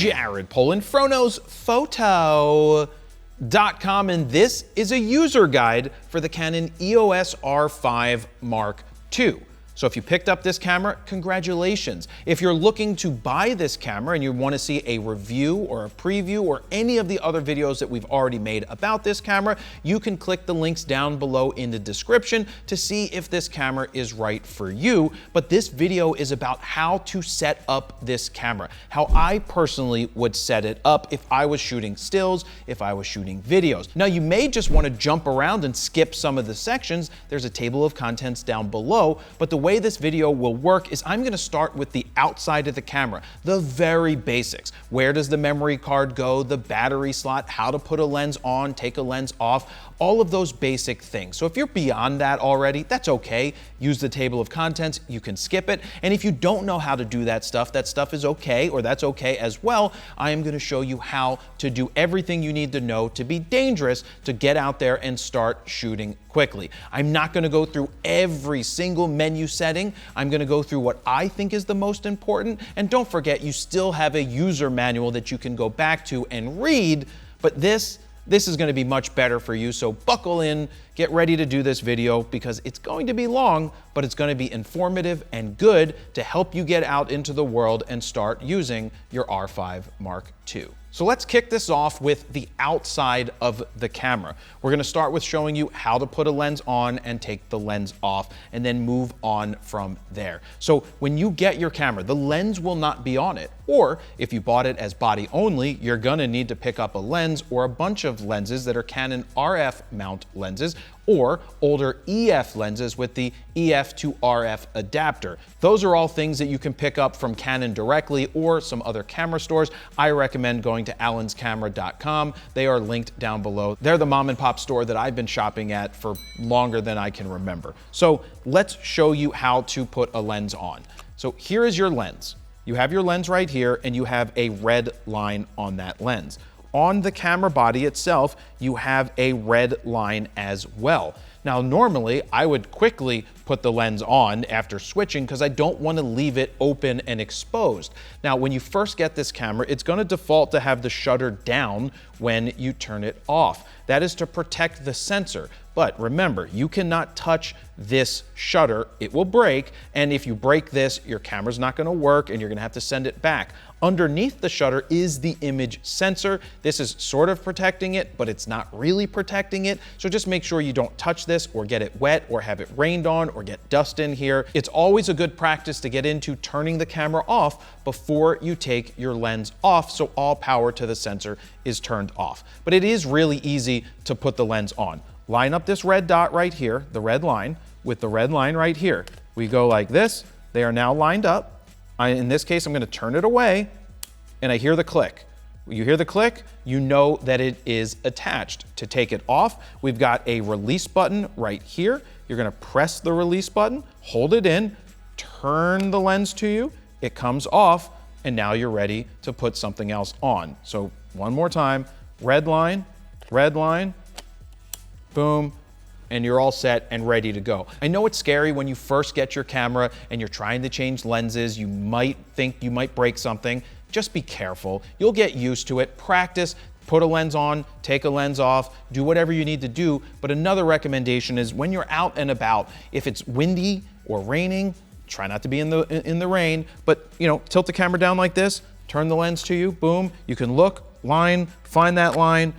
Jared Polin, FroKnowsPhoto.com, and this is a user guide for the Canon EOS R5 Mark II. So if you picked up this camera, congratulations. If you're looking to buy this camera and you want to see a review or a preview or any of the other videos that we've already made about this camera, you can click the links down below in the description to see if this camera is right for you. But this video is about how to set up this camera, how I personally would set it up if I was shooting stills, if I was shooting videos. Now you may just want to jump around and skip some of the sections. There's a table of contents down below, but the way this video will work is I'm going to start with the outside of the camera, the very basics. Where does the memory card go, the battery slot, how to put a lens on, take a lens off, all of those basic things. So if you're beyond that already, that's okay. Use the table of contents, you can skip it. And if you don't know how to do that stuff is okay, or that's okay as well. I am going to show you how to do everything you need to know to be dangerous, to get out there and start shooting quickly. I'm not going to go through every single menu setting. I'm going to go through what I think is the most important. And don't forget, you still have a user manual that you can go back to and read, but this is going to be much better for you. So buckle in, get ready to do this video because it's going to be long, but it's going to be informative and good to help you get out into the world and start using your R5 Mark II. So let's kick this off with the outside of the camera. We're going to start with showing you how to put a lens on and take the lens off and then move on from there. So when you get your camera, the lens will not be on it. Or if you bought it as body only, you're going to need to pick up a lens or a bunch of lenses that are Canon RF mount lenses or older EF lenses with the EF to RF adapter. Those are all things that you can pick up from Canon directly or some other camera stores. I recommend going to allenscamera.com. They are linked down below. They're the mom and pop store that I've been shopping at for longer than I can remember. So let's show you how to put a lens on. So here is your lens. You have your lens right here and you have a red line on that lens. On the camera body itself, you have a red line as well. Now, normally I would quickly put the lens on after switching because I don't want to leave it open and exposed. Now, when you first get this camera, it's going to default to have the shutter down when you turn it off. That is to protect the sensor. But remember, you cannot touch this shutter. It will break. And if you break this, your camera's not going to work and you're going to have to send it back. Underneath the shutter is the image sensor. This is sort of protecting it, but it's not really protecting it. So just make sure you don't touch this or get it wet or have it rained on or get dust in here. It's always a good practice to get into turning the camera off before you take your lens off, so all power to the sensor is turned off. But it is really easy to put the lens on. Line up this red dot right here, the red line, with the red line right here. We go like this. They are now lined up. In this case, I'm going to turn it away, and I hear the click. You hear the click, you know that it is attached. To take it off, we've got a release button right here. You're going to press the release button, hold it in, turn the lens to you, it comes off, and now you're ready to put something else on. So one more time, red line, boom, and you're all set and ready to go. I know it's scary when you first get your camera and you're trying to change lenses. You might think you might break something. Just be careful. You'll get used to it. Practice, put a lens on, take a lens off, do whatever you need to do. But another recommendation is when you're out and about, if it's windy or raining, try not to be in the rain, but tilt the camera down like this, turn the lens to you, boom. You can look, line, find that line,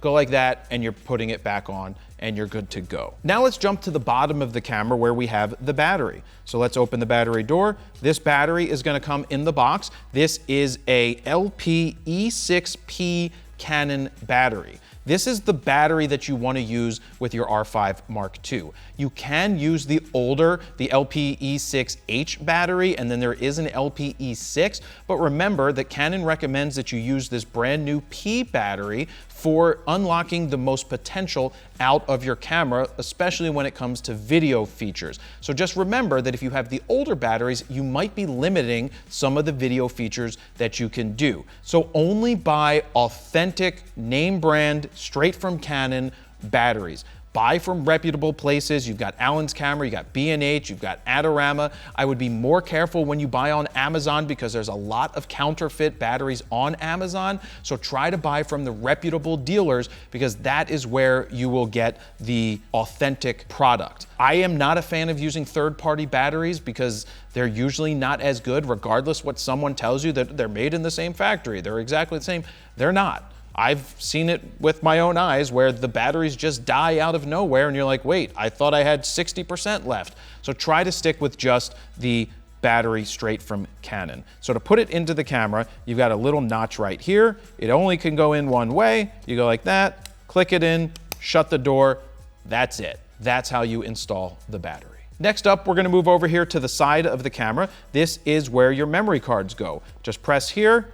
go like that, and you're putting it back on and you're good to go. Now let's jump to the bottom of the camera where we have the battery. So let's open the battery door. This battery is gonna come in the box. This is a LP-E6P Canon battery. This is the battery that you want to use with your R5 Mark II. You can use the older, the LP-E6H battery, and then there is an LP-E6, but remember that Canon recommends that you use this brand new P battery for unlocking the most potential out of your camera, especially when it comes to video features. So just remember that if you have the older batteries, you might be limiting some of the video features that you can do. So only buy authentic, name brand, straight from Canon batteries. Buy from reputable places. You've got Allen's Camera, you got B&H, you've got Adorama. I would be more careful when you buy on Amazon because there's a lot of counterfeit batteries on Amazon. So try to buy from the reputable dealers because that is where you will get the authentic product. I am not a fan of using third-party batteries because they're usually not as good, regardless what someone tells you that they're made in the same factory. They're exactly the same. They're not. I've seen it with my own eyes where the batteries just die out of nowhere and you're like, wait, I thought I had 60% left. So try to stick with just the battery straight from Canon. So to put it into the camera, you've got a little notch right here. It only can go in one way. You go like that, click it in, shut the door. That's it. That's how you install the battery. Next up, we're gonna move over here to the side of the camera. This is where your memory cards go. Just press here,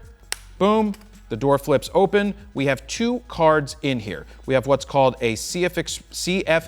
boom, the door flips open. We have two cards in here. We have what's called a CF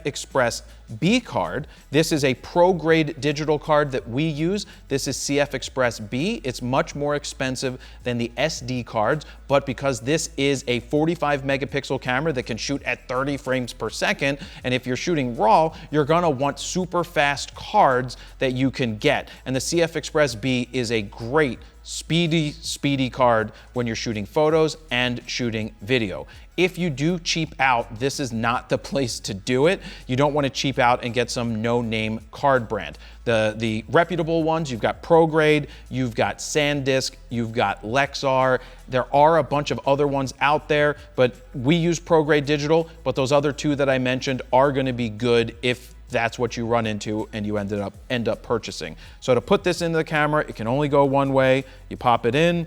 Express B card. This is a pro-grade digital card that we use. This is CF Express B. It's much more expensive than the SD cards, but because this is a 45 megapixel camera that can shoot at 30 frames per second, and if you're shooting RAW, you're gonna want super fast cards that you can get. And the CF Express B is a great speedy card when you're shooting photos and shooting video. If you do cheap out, this is not the place to do it. You don't want to cheap out and get some no-name card brand. The reputable ones, you've got ProGrade, you've got SanDisk, you've got Lexar. There are a bunch of other ones out there, but we use ProGrade Digital, but those other two that I mentioned are going to be good if that's what you run into and you end up purchasing. So to put this into the camera, it can only go one way. You pop it in,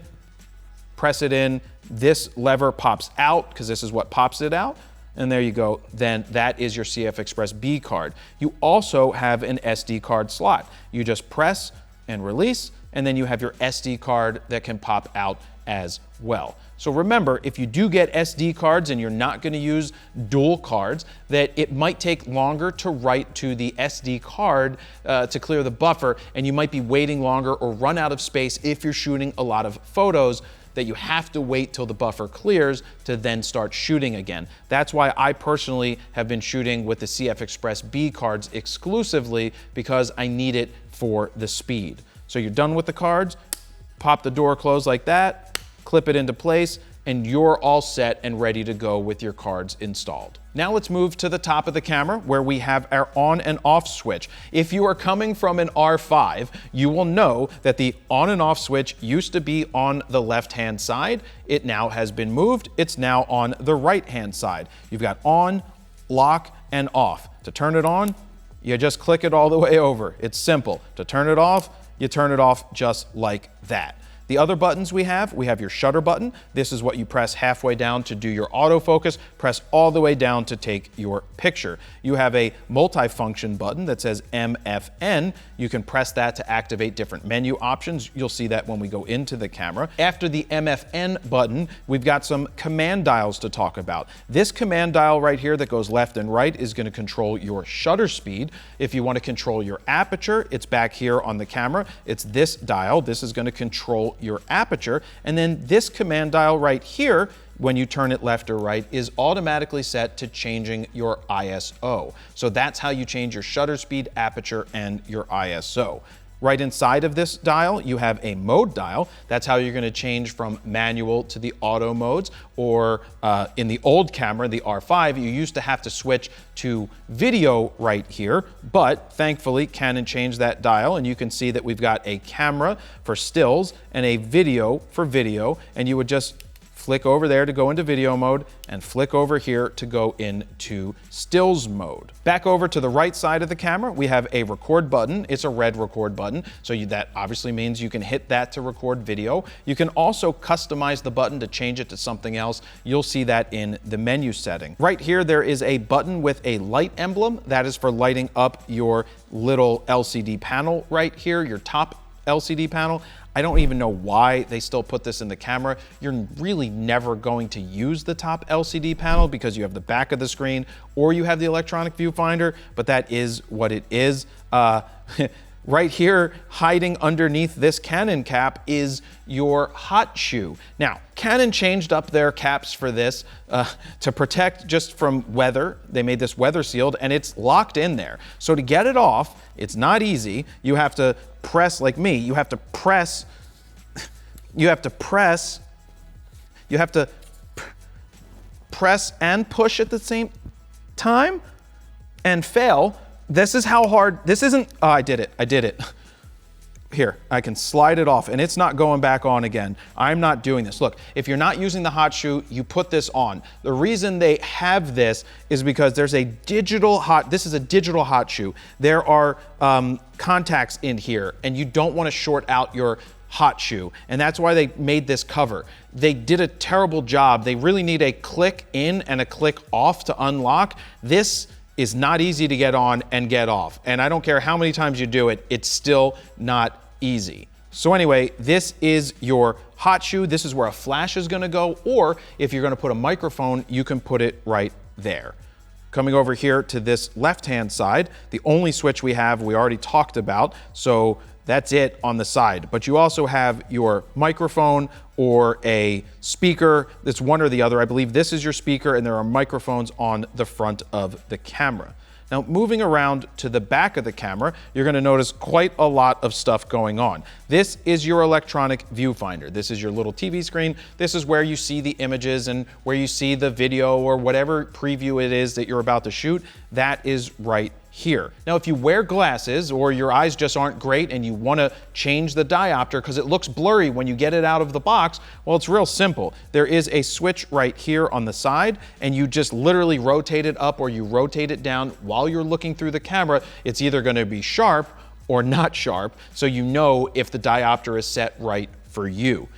press it in, this lever pops out because this is what pops it out, and there you go. Then that is your CF Express B card. You also have an SD card slot. You just press and release, and then you have your SD card that can pop out as well. So remember, if you do get SD cards and you're not going to use dual cards, that it might take longer to write to the SD card to clear the buffer, and you might be waiting longer or run out of space if you're shooting a lot of photos, that you have to wait till the buffer clears to then start shooting again. That's why I personally have been shooting with the CF Express B cards exclusively, because I need it for the speed. So you're done with the cards, pop the door closed like that, clip it into place, and you're all set and ready to go with your cards installed. Now let's move to the top of the camera where we have our on and off switch. If you are coming from an R5, you will know that the on and off switch used to be on the left-hand side. It now has been moved. It's now on the right-hand side. You've got on, lock, and off. To turn it on, you just click it all the way over. It's simple. To turn it off, you turn it off just like that. The other buttons we have your shutter button. This is what you press halfway down to do your autofocus, press all the way down to take your picture. You have a multifunction button that says MFN. You can press that to activate different menu options. You'll see that when we go into the camera. After the MFN button, we've got some command dials to talk about. This command dial right here that goes left and right is going to control your shutter speed. If you want to control your aperture, it's back here on the camera. It's this dial. This is going to control your aperture, and then this command dial right here, when you turn it left or right, is automatically set to changing your ISO. So that's how you change your shutter speed, aperture, and your ISO. Right inside of this dial, you have a mode dial. That's how you're going to change from manual to the auto modes, or in the old camera, the R5, you used to have to switch to video right here, but thankfully Canon changed that dial, and you can see that we've got a camera for stills and a video for video, and you would just flick over there to go into video mode and flick over here to go into stills mode. Back over to the right side of the camera, we have a record button. It's a red record button, so that obviously means you can hit that to record video. You can also customize the button to change it to something else. You'll see that in the menu setting. Right here, there is a button with a light emblem. That is for lighting up your little LCD panel right here, your top LCD panel. I don't even know why they still put this in the camera. You're really never going to use the top LCD panel because you have the back of the screen or you have the electronic viewfinder, but that is what it is. right here, hiding underneath this Canon cap, is your hot shoe. Now, Canon changed up their caps for this to protect just from weather. They made this weather sealed, and it's locked in there. So to get it off, it's not easy. You have to press, like me, you have to press, press and push at the same time and fail. This is how hard, this isn't, oh, I did it. Here, I can slide it off and it's not going back on again. I'm not doing this. Look, if you're not using the hot shoe, you put this on. The reason they have this is because there's a digital this is a digital hot shoe. There are contacts in here and you don't want to short out your hot shoe. And that's why they made this cover. They did a terrible job. They really need a click in and a click off to unlock. This is not easy to get on and get off. And I don't care how many times you do it, it's still not easy. So anyway, this is your hot shoe. This is where a flash is gonna go, or if you're gonna put a microphone, you can put it right there. Coming over here to this left-hand side, the only switch we have, we already talked about, so that's it on the side. But you also have your microphone or a speaker. That's one or the other. I believe this is your speaker and there are microphones on the front of the camera. Now, moving around to the back of the camera, you're gonna notice quite a lot of stuff going on. This is your electronic viewfinder. This is your little TV screen. This is where you see the images and where you see the video or whatever preview it is that you're about to shoot. That is right here. Now, if you wear glasses or your eyes just aren't great and you want to change the diopter because it looks blurry when you get it out of the box, well, it's real simple. There is a switch right here on the side and you just literally rotate it up or you rotate it down while you're looking through the camera. It's either going to be sharp or not sharp, so you know if the diopter is set right for you.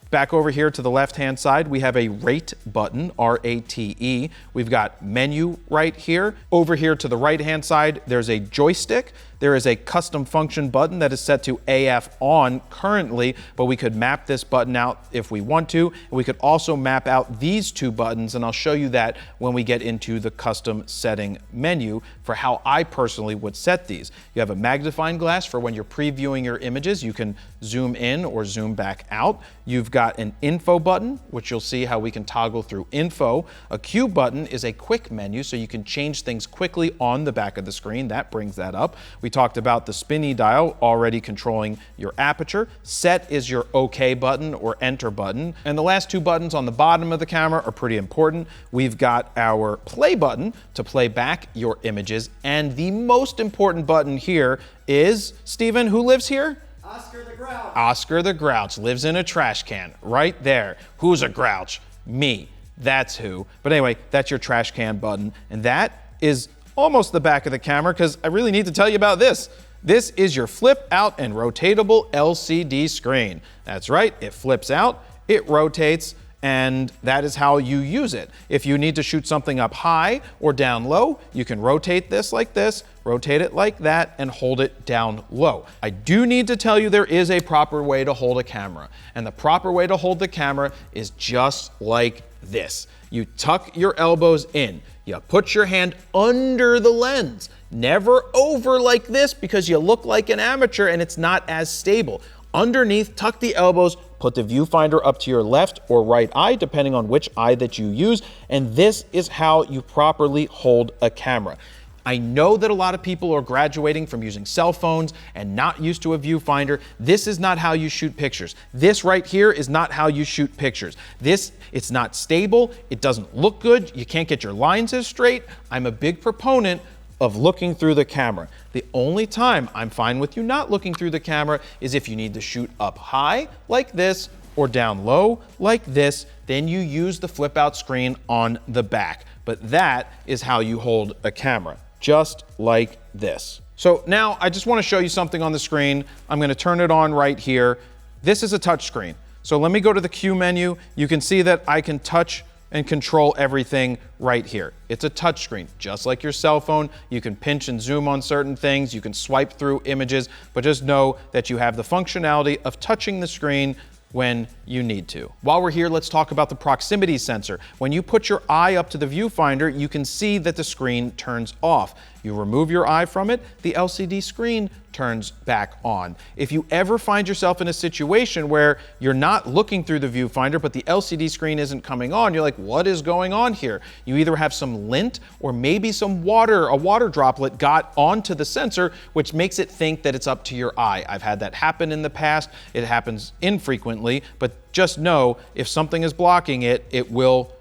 Back over here to the left-hand side, we have a rate button, R-A-T-E. We've got menu right here. Over here to the right-hand side, there's a joystick. There is a custom function button that is set to AF on currently, but we could map this button out if we want to. And we could also map out these two buttons, and I'll show you that when we get into the custom setting menu for how I personally would set these. You have a magnifying glass for when you're previewing your images. You can zoom in or zoom back out. You've got an info button, which you'll see how we can toggle through info. A Q button is a quick menu, so you can change things quickly on the back of the screen. That brings that up. We talked about the spinny dial already controlling your aperture. Set is your OK button or enter button. And the last two buttons on the bottom of the camera are pretty important. We've got our play button to play back your images. And the most important button here is, Steven, who lives here? Oscar the Grouch. Oscar the Grouch lives in a trash can right there. Who's a grouch? Me. That's who. But anyway, that's your trash can button. And that is almost the back of the camera because I really need to tell you about this. This is your flip out and rotatable LCD screen. That's right, it flips out, it rotates, and that is how you use it. If you need to shoot something up high or down low, you can rotate this like this, rotate it like that, and hold it down low. I do need to tell you there is a proper way to hold a camera, and the proper way to hold the camera is just like this. You tuck your elbows in, you put your hand under the lens, never over like this because you look like an amateur and it's not as stable. Underneath, tuck the elbows, put the viewfinder up to your left or right eye, depending on which eye that you use, and this is how you properly hold a camera. I know that a lot of people are graduating from using cell phones and not used to a viewfinder. This is not how you shoot pictures. This right here is not how you shoot pictures. It's not stable, it doesn't look good, you can't get your lines as straight. I'm a big proponent of looking through the camera. The only time I'm fine with you not looking through the camera is if you need to shoot up high like this or down low like this, then you use the flip out screen on the back. But that is how you hold a camera, just like this. So now I just want to show you something on the screen. I'm going to turn it on right here. This is a touch screen. So let me go to the Q menu. You can see that I can touch and control everything right here. It's a touch screen, just like your cell phone. You can pinch and zoom on certain things. You can swipe through images, but just know that you have the functionality of touching the screen when you need to. While we're here, let's talk about the proximity sensor. When you put your eye up to the viewfinder, you can see that the screen turns off. You remove your eye from it, the LCD screen turns back on. If you ever find yourself in a situation where you're not looking through the viewfinder, but the LCD screen isn't coming on, you're like, what is going on here? You either have some lint or maybe some water, a water droplet got onto the sensor, which makes it think that it's up to your eye. I've had that happen in the past. It happens infrequently, but just know if something is blocking it, it will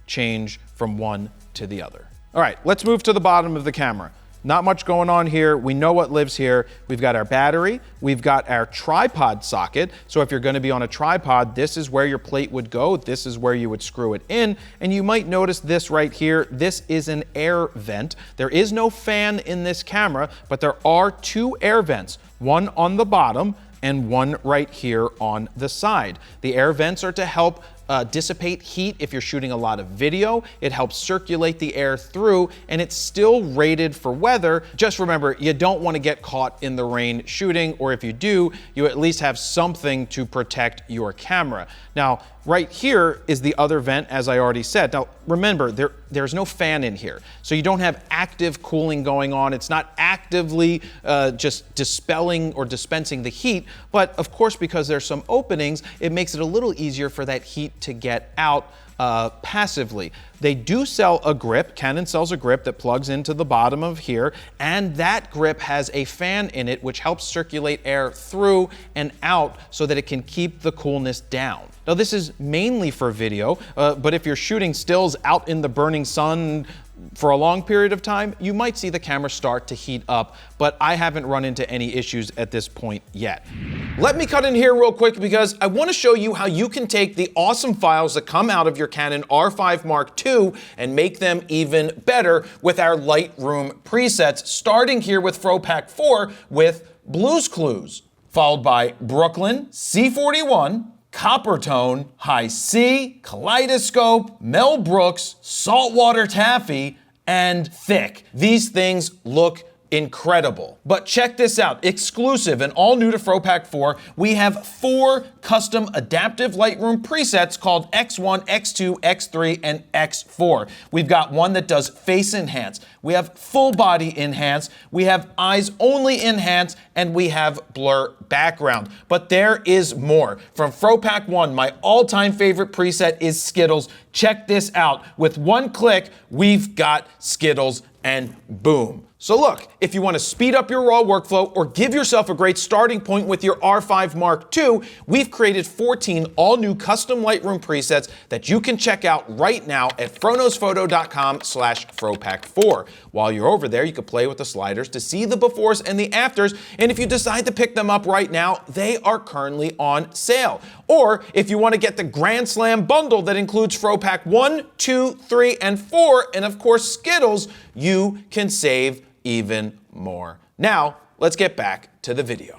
change from one to the other. All right, let's move to the bottom of the camera. Not much going on here. We know what lives here. We've got our battery. We've got our tripod socket. So if you're going to be on a tripod, this is where your plate would go. This is where you would screw it in. And you might notice this right here. This is an air vent. There is no fan in this camera, but there are two air vents, one on the bottom and one right here on the side. The air vents are to help dissipate heat if you're shooting a lot of video. It helps circulate the air through, and it's still rated for weather. Just remember, you don't want to get caught in the rain shooting, or if you do, you at least have something to protect your camera. Now, right here is the other vent, as I already said. Now, remember, there's no fan in here, so you don't have active cooling going on. It's not actively just dispelling or dispensing the heat, but of course, because there's some openings, it makes it a little easier for that heat to get out passively. They do sell a grip. Canon sells a grip that plugs into the bottom of here, and that grip has a fan in it which helps circulate air through and out so that it can keep the coolness down. Now, this is mainly for video, but if you're shooting stills out in the burning sun for a long period of time, you might see the camera start to heat up, but I haven't run into any issues at this point yet. Let me cut in here real quick because I want to show you how you can take the awesome files that come out of your Canon R5 Mark II and make them even better with our Lightroom presets, starting here with FroPack 4 with Blue's Clues, followed by Brooklyn, C41, Copper Tone, High C, Kaleidoscope, Mel Brooks, Saltwater Taffy, and Thick. These things look incredible. But check this out, exclusive and all new to FroPack 4, we have 4 custom adaptive Lightroom presets called X1, X2, X3, and X4. We've got one that does face enhance, we have full body enhance, we have eyes only enhance, and we have blur background. But there is more. From FroPack 1, my all-time favorite preset is Skittles. Check this out. With one click, we've got Skittles, and boom. So look, if you want to speed up your raw workflow or give yourself a great starting point with your R5 Mark II, we've created 14 all-new custom Lightroom presets that you can check out right now at FroKnowsPhoto.com/FroPack4. While you're over there, you can play with the sliders to see the befores and the afters, and if you decide to pick them up right now, they are currently on sale. Or if you want to get the Grand Slam bundle that includes FroPack 1, 2, 3, and 4, and of course Skittles, you can save even more. Now, let's get back to the video.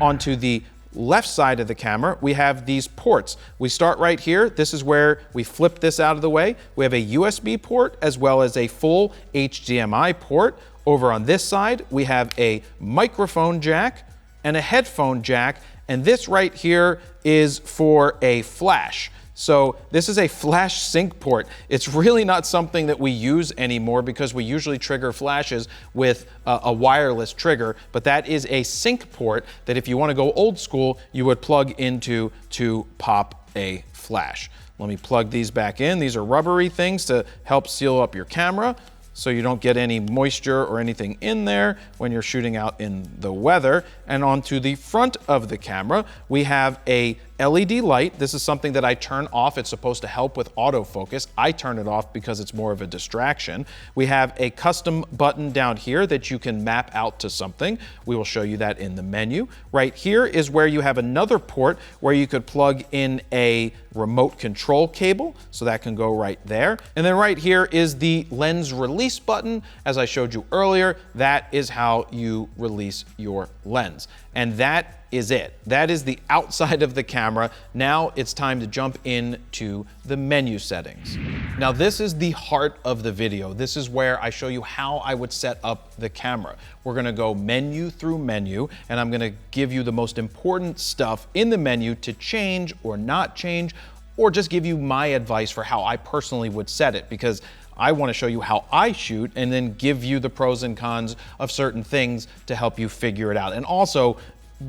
Onto the left side of the camera, we have these ports. We start right here. This is where we flip this out of the way. We have a USB port as well as a full HDMI port. Over on this side, we have a microphone jack and a headphone jack, and this right here is for a flash. So this is a flash sync port. It's really not something that we use anymore because we usually trigger flashes with a wireless trigger, but that is a sync port that if you want to go old school, you would plug into to pop a flash. Let me plug these back in. These are rubbery things to help seal up your camera so you don't get any moisture or anything in there when you're shooting out in the weather. And onto the front of the camera, we have a LED light. This is something that I turn off. It's supposed to help with autofocus. I turn it off because it's more of a distraction. We have a custom button down here that you can map out to something. We will show you that in the menu. Right here is where you have another port where you could plug in a remote control cable, so that can go right there. And then right here is the lens release button. As I showed you earlier, that is how you release your lens. And that is it. That is the outside of the camera. Now it's time to jump into the menu settings. Now this is the heart of the video. This is where I show you how I would set up the camera. We're gonna go menu through menu, and I'm gonna give you the most important stuff in the menu to change or not change, or just give you my advice for how I personally would set it, because I want to show you how I shoot and then give you the pros and cons of certain things to help you figure it out. And also,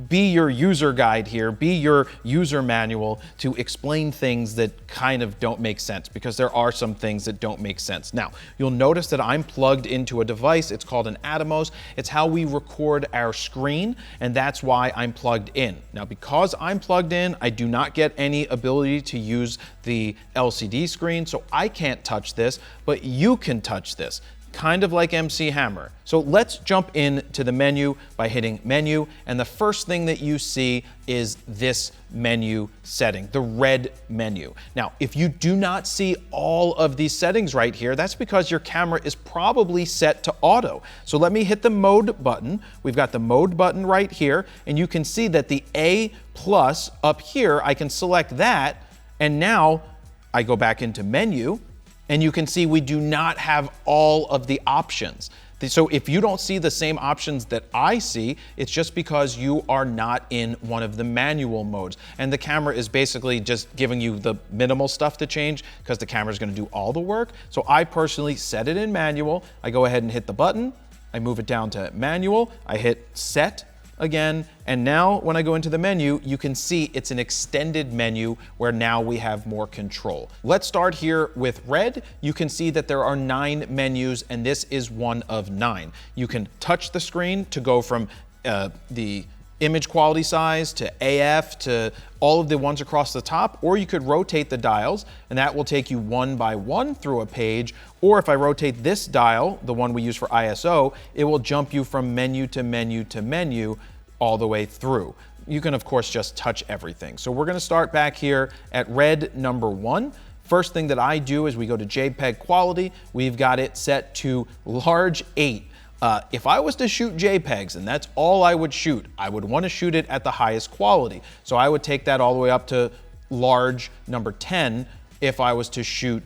be your user guide here, be your user manual to explain things that kind of don't make sense, because there are some things that don't make sense. Now, you'll notice that I'm plugged into a device. It's called an Atomos. It's how we record our screen, and that's why I'm plugged in. Now, because I'm plugged in, I do not get any ability to use the LCD screen, so I can't touch this, but you can touch this. Kind of like MC Hammer. So let's jump into the menu by hitting menu, and the first thing that you see is this menu setting, the red menu. Now, if you do not see all of these settings right here, that's because your camera is probably set to auto. So let me hit the mode button. We've got the mode button right here, and you can see that the A+ up here, I can select that, and now I go back into menu, and you can see we do not have all of the options. So if you don't see the same options that I see, it's just because you are not in one of the manual modes. And the camera is basically just giving you the minimal stuff to change, because the camera is going to do all the work. So I personally set it in manual. I go ahead and hit the button. I move it down to manual. I hit set again, and now when I go into the menu, you can see it's an extended menu where now we have more control. Let's start here with red. You can see that there are 9 menus, and this is one of 9. You can touch the screen to go from the image quality size to AF to all of the ones across the top, or you could rotate the dials, and that will take you one by one through a page. Or if I rotate this dial, the one we use for ISO, it will jump you from menu to menu to menu all the way through. You can, of course, just touch everything. So we're gonna start back here at red number 1. First thing that I do is we go to JPEG quality. We've got it set to large 8. If I was to shoot JPEGs, and that's all I would shoot, I would want to shoot it at the highest quality. So I would take that all the way up to large number 10 if I was to shoot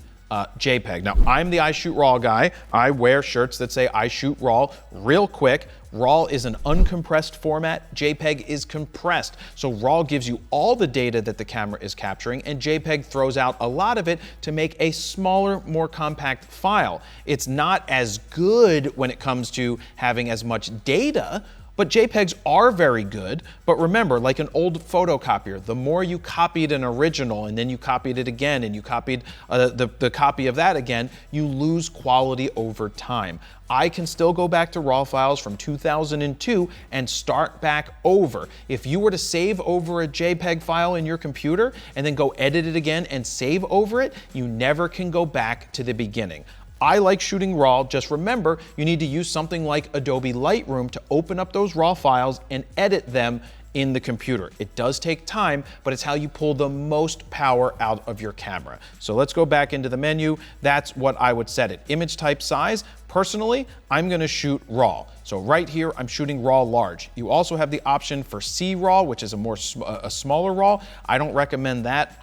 JPEG. Now, I'm the I Shoot RAW guy. I wear shirts that say I Shoot RAW. Real quick, RAW is an uncompressed format. JPEG is compressed. So RAW gives you all the data that the camera is capturing, and JPEG throws out a lot of it to make a smaller, more compact file. It's not as good when it comes to having as much data, but JPEGs are very good. But remember, like an old photocopier, the more you copied an original and then you copied it again and you copied the copy of that again, you lose quality over time. I can still go back to RAW files from 2002 and start back over. If you were to save over a JPEG file in your computer and then go edit it again and save over it, you never can go back to the beginning. I like shooting RAW. Just remember, you need to use something like Adobe Lightroom to open up those RAW files and edit them in the computer. It does take time, but it's how you pull the most power out of your camera. So let's go back into the menu. That's what I would set it. Image type size, personally, I'm gonna shoot RAW. So right here, I'm shooting RAW large. You also have the option for C-RAW, which is a smaller RAW. I don't recommend that.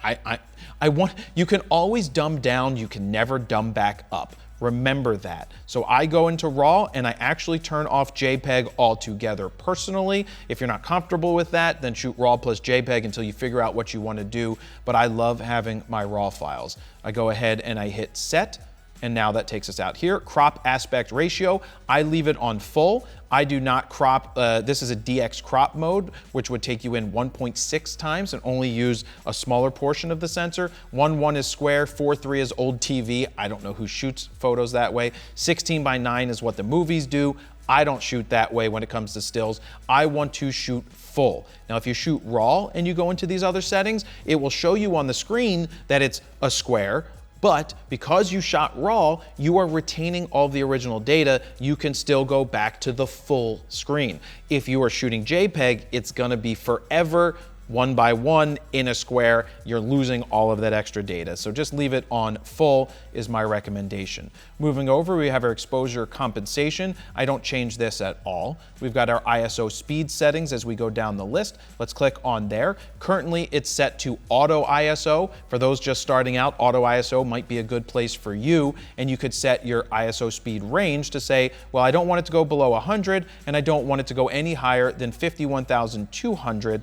You can always dumb down, you can never dumb back up. Remember that. So I go into RAW and I actually turn off JPEG altogether. Personally, if you're not comfortable with that, then shoot RAW plus JPEG until you figure out what you want to do. But I love having my RAW files. I go ahead and I hit set, and now that takes us out here. Crop aspect ratio, I leave it on full. I do not crop, this is a DX crop mode, which would take you in 1.6 times and only use a smaller portion of the sensor. 1.1 is square, 4.3 is old TV. I don't know who shoots photos that way. 16:9 is what the movies do. I don't shoot that way when it comes to stills. I want to shoot full. Now, if you shoot RAW and you go into these other settings, it will show you on the screen that it's a square, but because you shot RAW, you are retaining all the original data. You can still go back to the full screen. If you are shooting JPEG, it's gonna be forever 1 by 1 in a square. You're losing all of that extra data. So just leave it on full is my recommendation. Moving over, we have our exposure compensation. I don't change this at all. We've got our ISO speed settings as we go down the list. Let's click on there. Currently, it's set to auto ISO. For those just starting out, auto ISO might be a good place for you, and you could set your ISO speed range to say, well, I don't want it to go below 100, and I don't want it to go any higher than 51,200.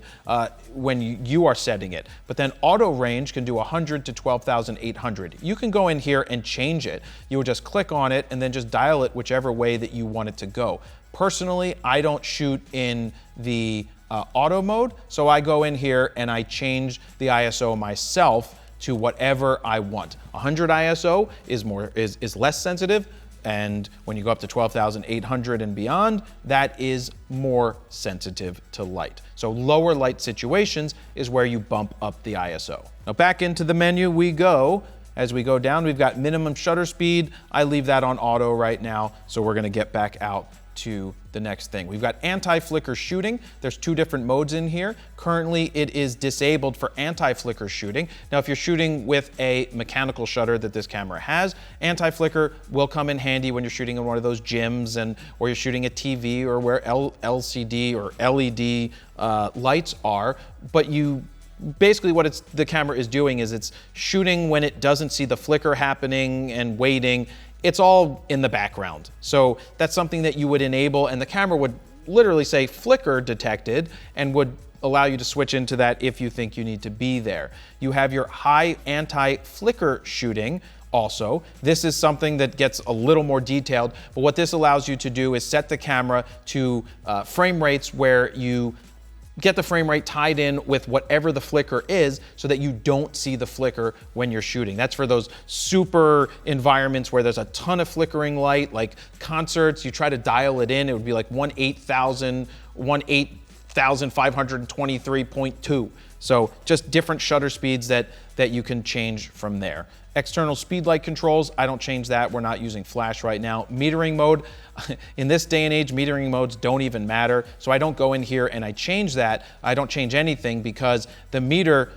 when you are setting it. But then auto range can do 100 to 12,800. You can go in here and change it. You will just click on it and then just dial it whichever way that you want it to go. Personally, I don't shoot in the auto mode, so I go in here and I change the ISO myself to whatever I want. 100 ISO is less sensitive, and when you go up to 12,800 and beyond, that is more sensitive to light. So lower light situations is where you bump up the ISO. Now back into the menu we go. As we go down, we've got minimum shutter speed. I leave that on auto right now, so we're gonna get back out to the next thing. We've got anti-flicker shooting. There's two different modes in here. Currently, it is disabled for anti-flicker shooting. Now, if you're shooting with a mechanical shutter that this camera has, anti-flicker will come in handy when you're shooting in one of those gyms or you're shooting a TV or where LCD or LED lights are. But basically what the camera is doing is it's shooting when it doesn't see the flicker happening and waiting. It's all in the background. So that's something that you would enable, and the camera would literally say flicker detected and would allow you to switch into that if you think you need to be there. You have your high anti-flicker shooting also. This is something that gets a little more detailed, but what this allows you to do is set the camera to frame rates where you get the frame rate tied in with whatever the flicker is so that you don't see the flicker when you're shooting. That's for those super environments where there's a ton of flickering light, like concerts. You try to dial it in, it would be like 18,523.2. So just different shutter speeds that you can change from there. External speed light controls, I don't change that. We're not using flash right now. Metering mode, in this day and age, metering modes don't even matter. So I don't go in here and I change that. I don't change anything because the meter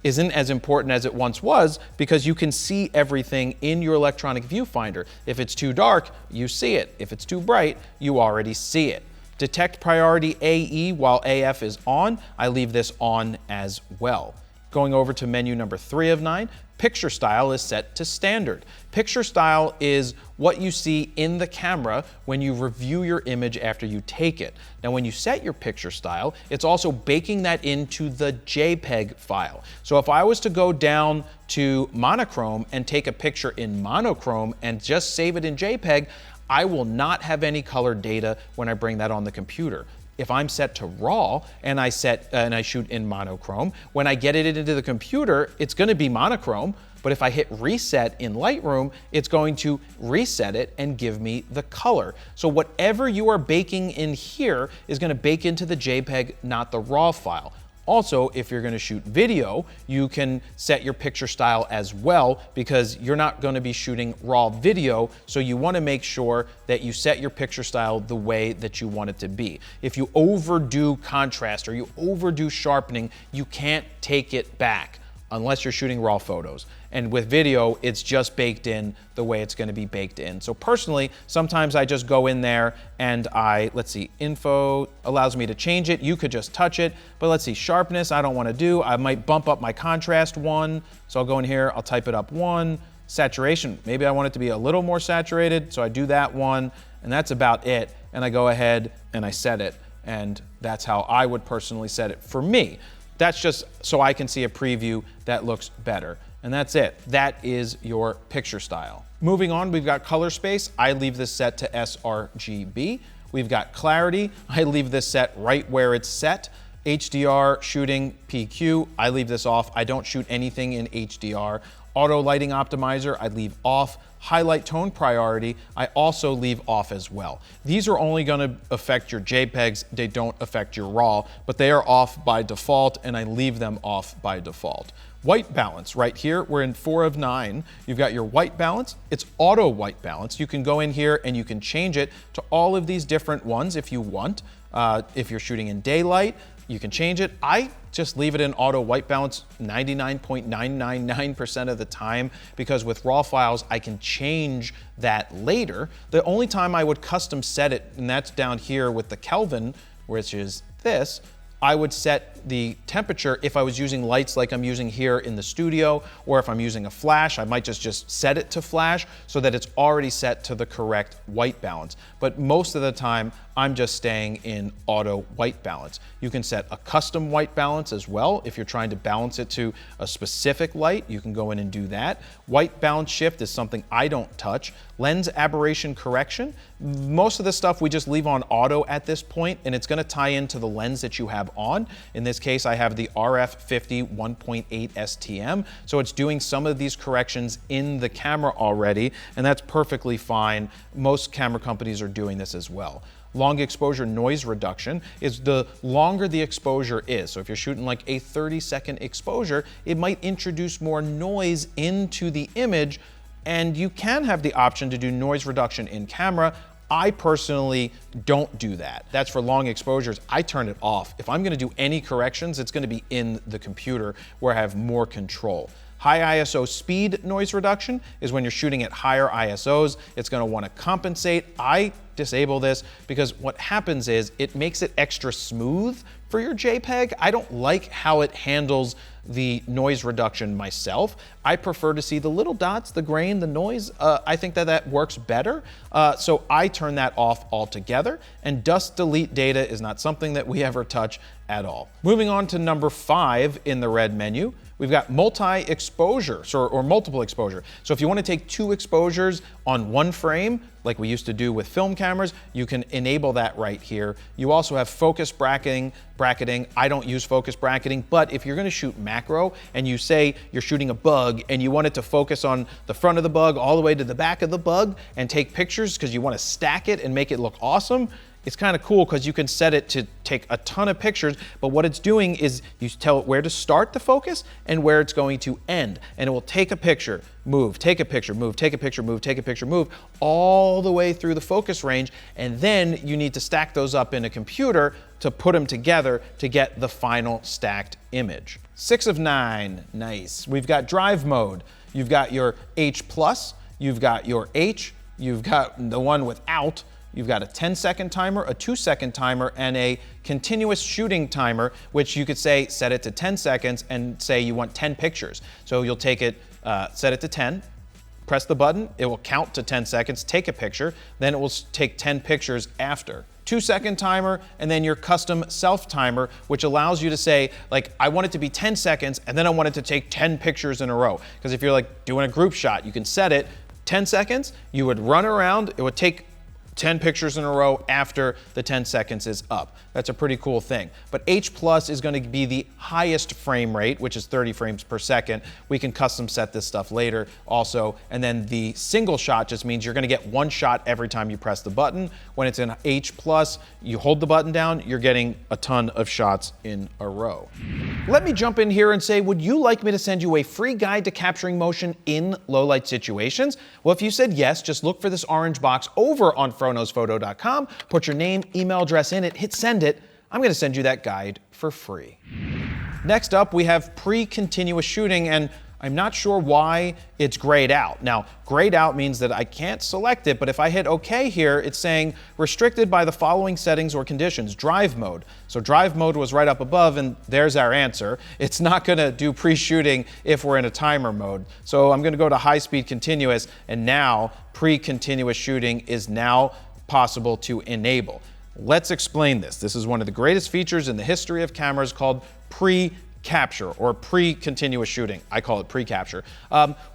isn't as important as it once was, because you can see everything in your electronic viewfinder. If it's too dark, you see it. If it's too bright, you already see it. Detect priority AE while AF is on. I leave this on as well. Going over to menu number 3 of 9, picture style is set to standard. Picture style is what you see in the camera when you review your image after you take it. Now, when you set your picture style, it's also baking that into the JPEG file. So if I was to go down to monochrome and take a picture in monochrome and just save it in JPEG, I will not have any color data when I bring that on the computer. If I'm set to RAW and I shoot in monochrome, when I get it into the computer, it's going to be monochrome. But if I hit reset in Lightroom, it's going to reset it and give me the color. So whatever you are baking in here is going to bake into the JPEG, not the RAW file. Also, if you're going to shoot video, you can set your picture style as well, because you're not going to be shooting raw video, so you want to make sure that you set your picture style the way that you want it to be. If you overdo contrast or you overdo sharpening, you can't take it back unless you're shooting raw photos. And with video, it's just baked in the way it's going to be baked in. So personally, sometimes I just go in there and let's see, info allows me to change it. You could just touch it, but let's see, sharpness, I don't want to do. I might bump up my contrast 1. So I'll go in here, I'll type it up 1. Saturation, maybe I want it to be a little more saturated. So I do that 1, and that's about it. And I go ahead and I set it. And that's how I would personally set it for me. That's just so I can see a preview that looks better. And that's it. That is your picture style. Moving on, we've got color space. I leave this set to sRGB. We've got clarity. I leave this set right where it's set. HDR, shooting, PQ. I leave this off. I don't shoot anything in HDR. Auto lighting optimizer, I leave off. Highlight tone priority, I also leave off as well. These are only going to affect your JPEGs. They don't affect your RAW, but they are off by default, and I leave them off by default. White balance, right here, we're in 4 of 9. You've got your white balance. It's auto white balance. You can go in here and you can change it to all of these different ones if you want. If you're shooting in daylight, you can change it. I just leave it in auto white balance 99.999% of the time, because with raw files, I can change that later. The only time I would custom set it, and that's down here with the Kelvin, which is this, I would set the temperature if I was using lights like I'm using here in the studio, or if I'm using a flash, I might just set it to flash so that it's already set to the correct white balance. But most of the time, I'm just staying in auto white balance. You can set a custom white balance as well. If you're trying to balance it to a specific light, you can go in and do that. White balance shift is something I don't touch. Lens aberration correction, most of the stuff we just leave on auto at this point, and it's gonna tie into the lens that you have on. In this case, I have the RF50 1.8 STM, so it's doing some of these corrections in the camera already, and that's perfectly fine. Most camera companies are doing this as well. Long exposure noise reduction is the longer the exposure is. So if you're shooting like a 30-second exposure, it might introduce more noise into the image, and you can have the option to do noise reduction in camera. I personally don't do that. That's for long exposures. I turn it off. If I'm gonna do any corrections, it's gonna be in the computer where I have more control. High ISO speed noise reduction is when you're shooting at higher ISOs. It's gonna wanna compensate. I disable this because what happens is it makes it extra smooth for your JPEG. I don't like how it handles the noise reduction myself. I prefer to see the little dots, the grain, the noise. I think that works better. So I turn that off altogether, and dust delete data is not something that we ever touch at all. Moving on to number 5 in the red menu, we've got multi-exposure, or multiple exposure. So if you want to take 2 exposures on one frame, like we used to do with film cameras, you can enable that right here. You also have focus bracketing. I don't use focus bracketing, but if you're going to shoot macro and you say you're shooting a bug and you want it to focus on the front of the bug all the way to the back of the bug and take pictures because you want to stack it and make it look awesome, it's kind of cool because you can set it to take a ton of pictures, but what it's doing is you tell it where to start the focus and where it's going to end. And it will take a picture, move, take a picture, move, take a picture, move, take a picture, move, all the way through the focus range. And then you need to stack those up in a computer to put them together to get the final stacked image. 6 of 9, nice. We've got drive mode. You've got your H+, you've got your H, you've got the one without, you've got a 10-second timer, a 2-second timer, and a continuous shooting timer, which you could say set it to 10 seconds and say you want 10 pictures. So you'll take it, set it to 10, press the button, it will count to 10 seconds, take a picture, then it will take 10 pictures after. 2-second timer, and then your custom self timer, which allows you to say, like, I want it to be 10 seconds, and then I want it to take 10 pictures in a row. Because if you're like doing a group shot, you can set it 10 seconds, you would run around, it would take 10 pictures in a row after the 10 seconds is up. That's a pretty cool thing. But H+ is going to be the highest frame rate, which is 30 frames per second. We can custom set this stuff later also. And then the single shot just means you're going to get one shot every time you press the button. When it's in H+, you hold the button down, you're getting a ton of shots in a row. Let me jump in here and say, would you like me to send you a free guide to capturing motion in low light situations? Well, if you said yes, just look for this orange box over on FroKnowsPhoto.com, put your name, email address in it, hit send it. I'm going to send you that guide for free. Next up, we have pre-continuous shooting, and I'm not sure why it's grayed out. Now, grayed out means that I can't select it, but if I hit OK here, it's saying restricted by the following settings or conditions. Drive mode. So drive mode was right up above, and there's our answer. It's not going to do pre-shooting if we're in a timer mode. So I'm going to go to high-speed continuous, and now pre-continuous shooting is now possible to enable. Let's explain this. This is one of the greatest features in the history of cameras called pre-capture or pre-continuous shooting. I call it pre-capture.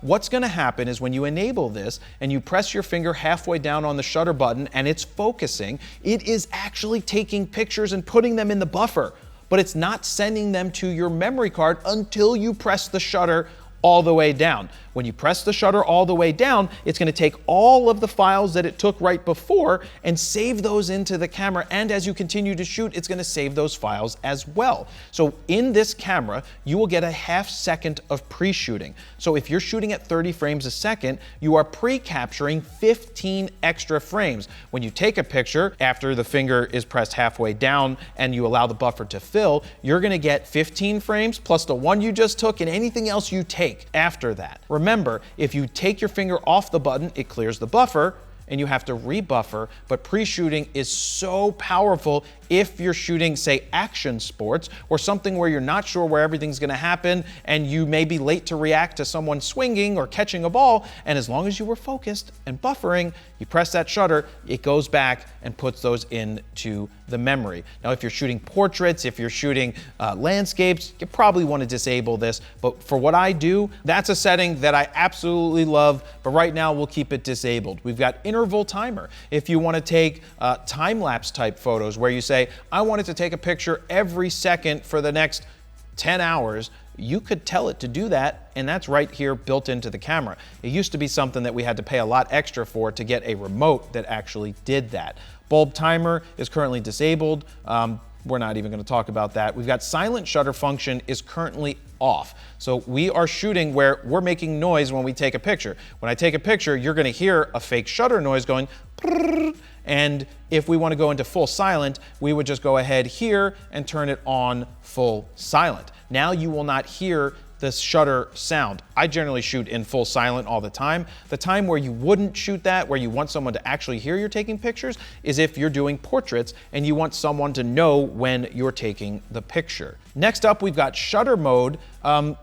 What's going to happen is when you enable this and you press your finger halfway down on the shutter button and it's focusing, it is actually taking pictures and putting them in the buffer, but it's not sending them to your memory card until you press the shutter all the way down. When you press the shutter all the way down, it's going to take all of the files that it took right before and save those into the camera. And as you continue to shoot, it's going to save those files as well. So in this camera, you will get a ½ second of pre-shooting. So if you're shooting at 30 frames a second, you are pre-capturing 15 extra frames. When you take a picture after the finger is pressed halfway down and you allow the buffer to fill, you're going to get 15 frames plus the one you just took and anything else you take after that. Remember, if you take your finger off the button, it clears the buffer. and you have to rebuffer, but pre-shooting is so powerful if you're shooting, say, action sports or something where you're not sure where everything's gonna happen and you may be late to react to someone swinging or catching a ball, and as long as you were focused and buffering, you press that shutter, it goes back and puts those into the memory. Now, if you're shooting portraits, if you're shooting landscapes, you probably want to disable this, but for what I do, that's a setting that I absolutely love, but right now we'll keep it disabled. We've got interval timer. If you want to take time-lapse type photos where you say, I wanted to take a picture every second for the next 10 hours, you could tell it to do that, and that's right here built into the camera. It used to be something that we had to pay a lot extra for to get a remote that actually did that. Bulb timer is currently disabled. We're not even going to talk about that. We've got silent shutter function is currently off. So we are shooting where we're making noise when we take a picture. When I take a picture, you're going to hear a fake shutter noise going, and if we want to go into full silent, we would just go ahead here and turn it on full silent. Now you will not hear the shutter sound. I generally shoot in full silent all the time. The time where you wouldn't shoot that, where you want someone to actually hear you're taking pictures, is if you're doing portraits and you want someone to know when you're taking the picture. Next up, we've got shutter mode.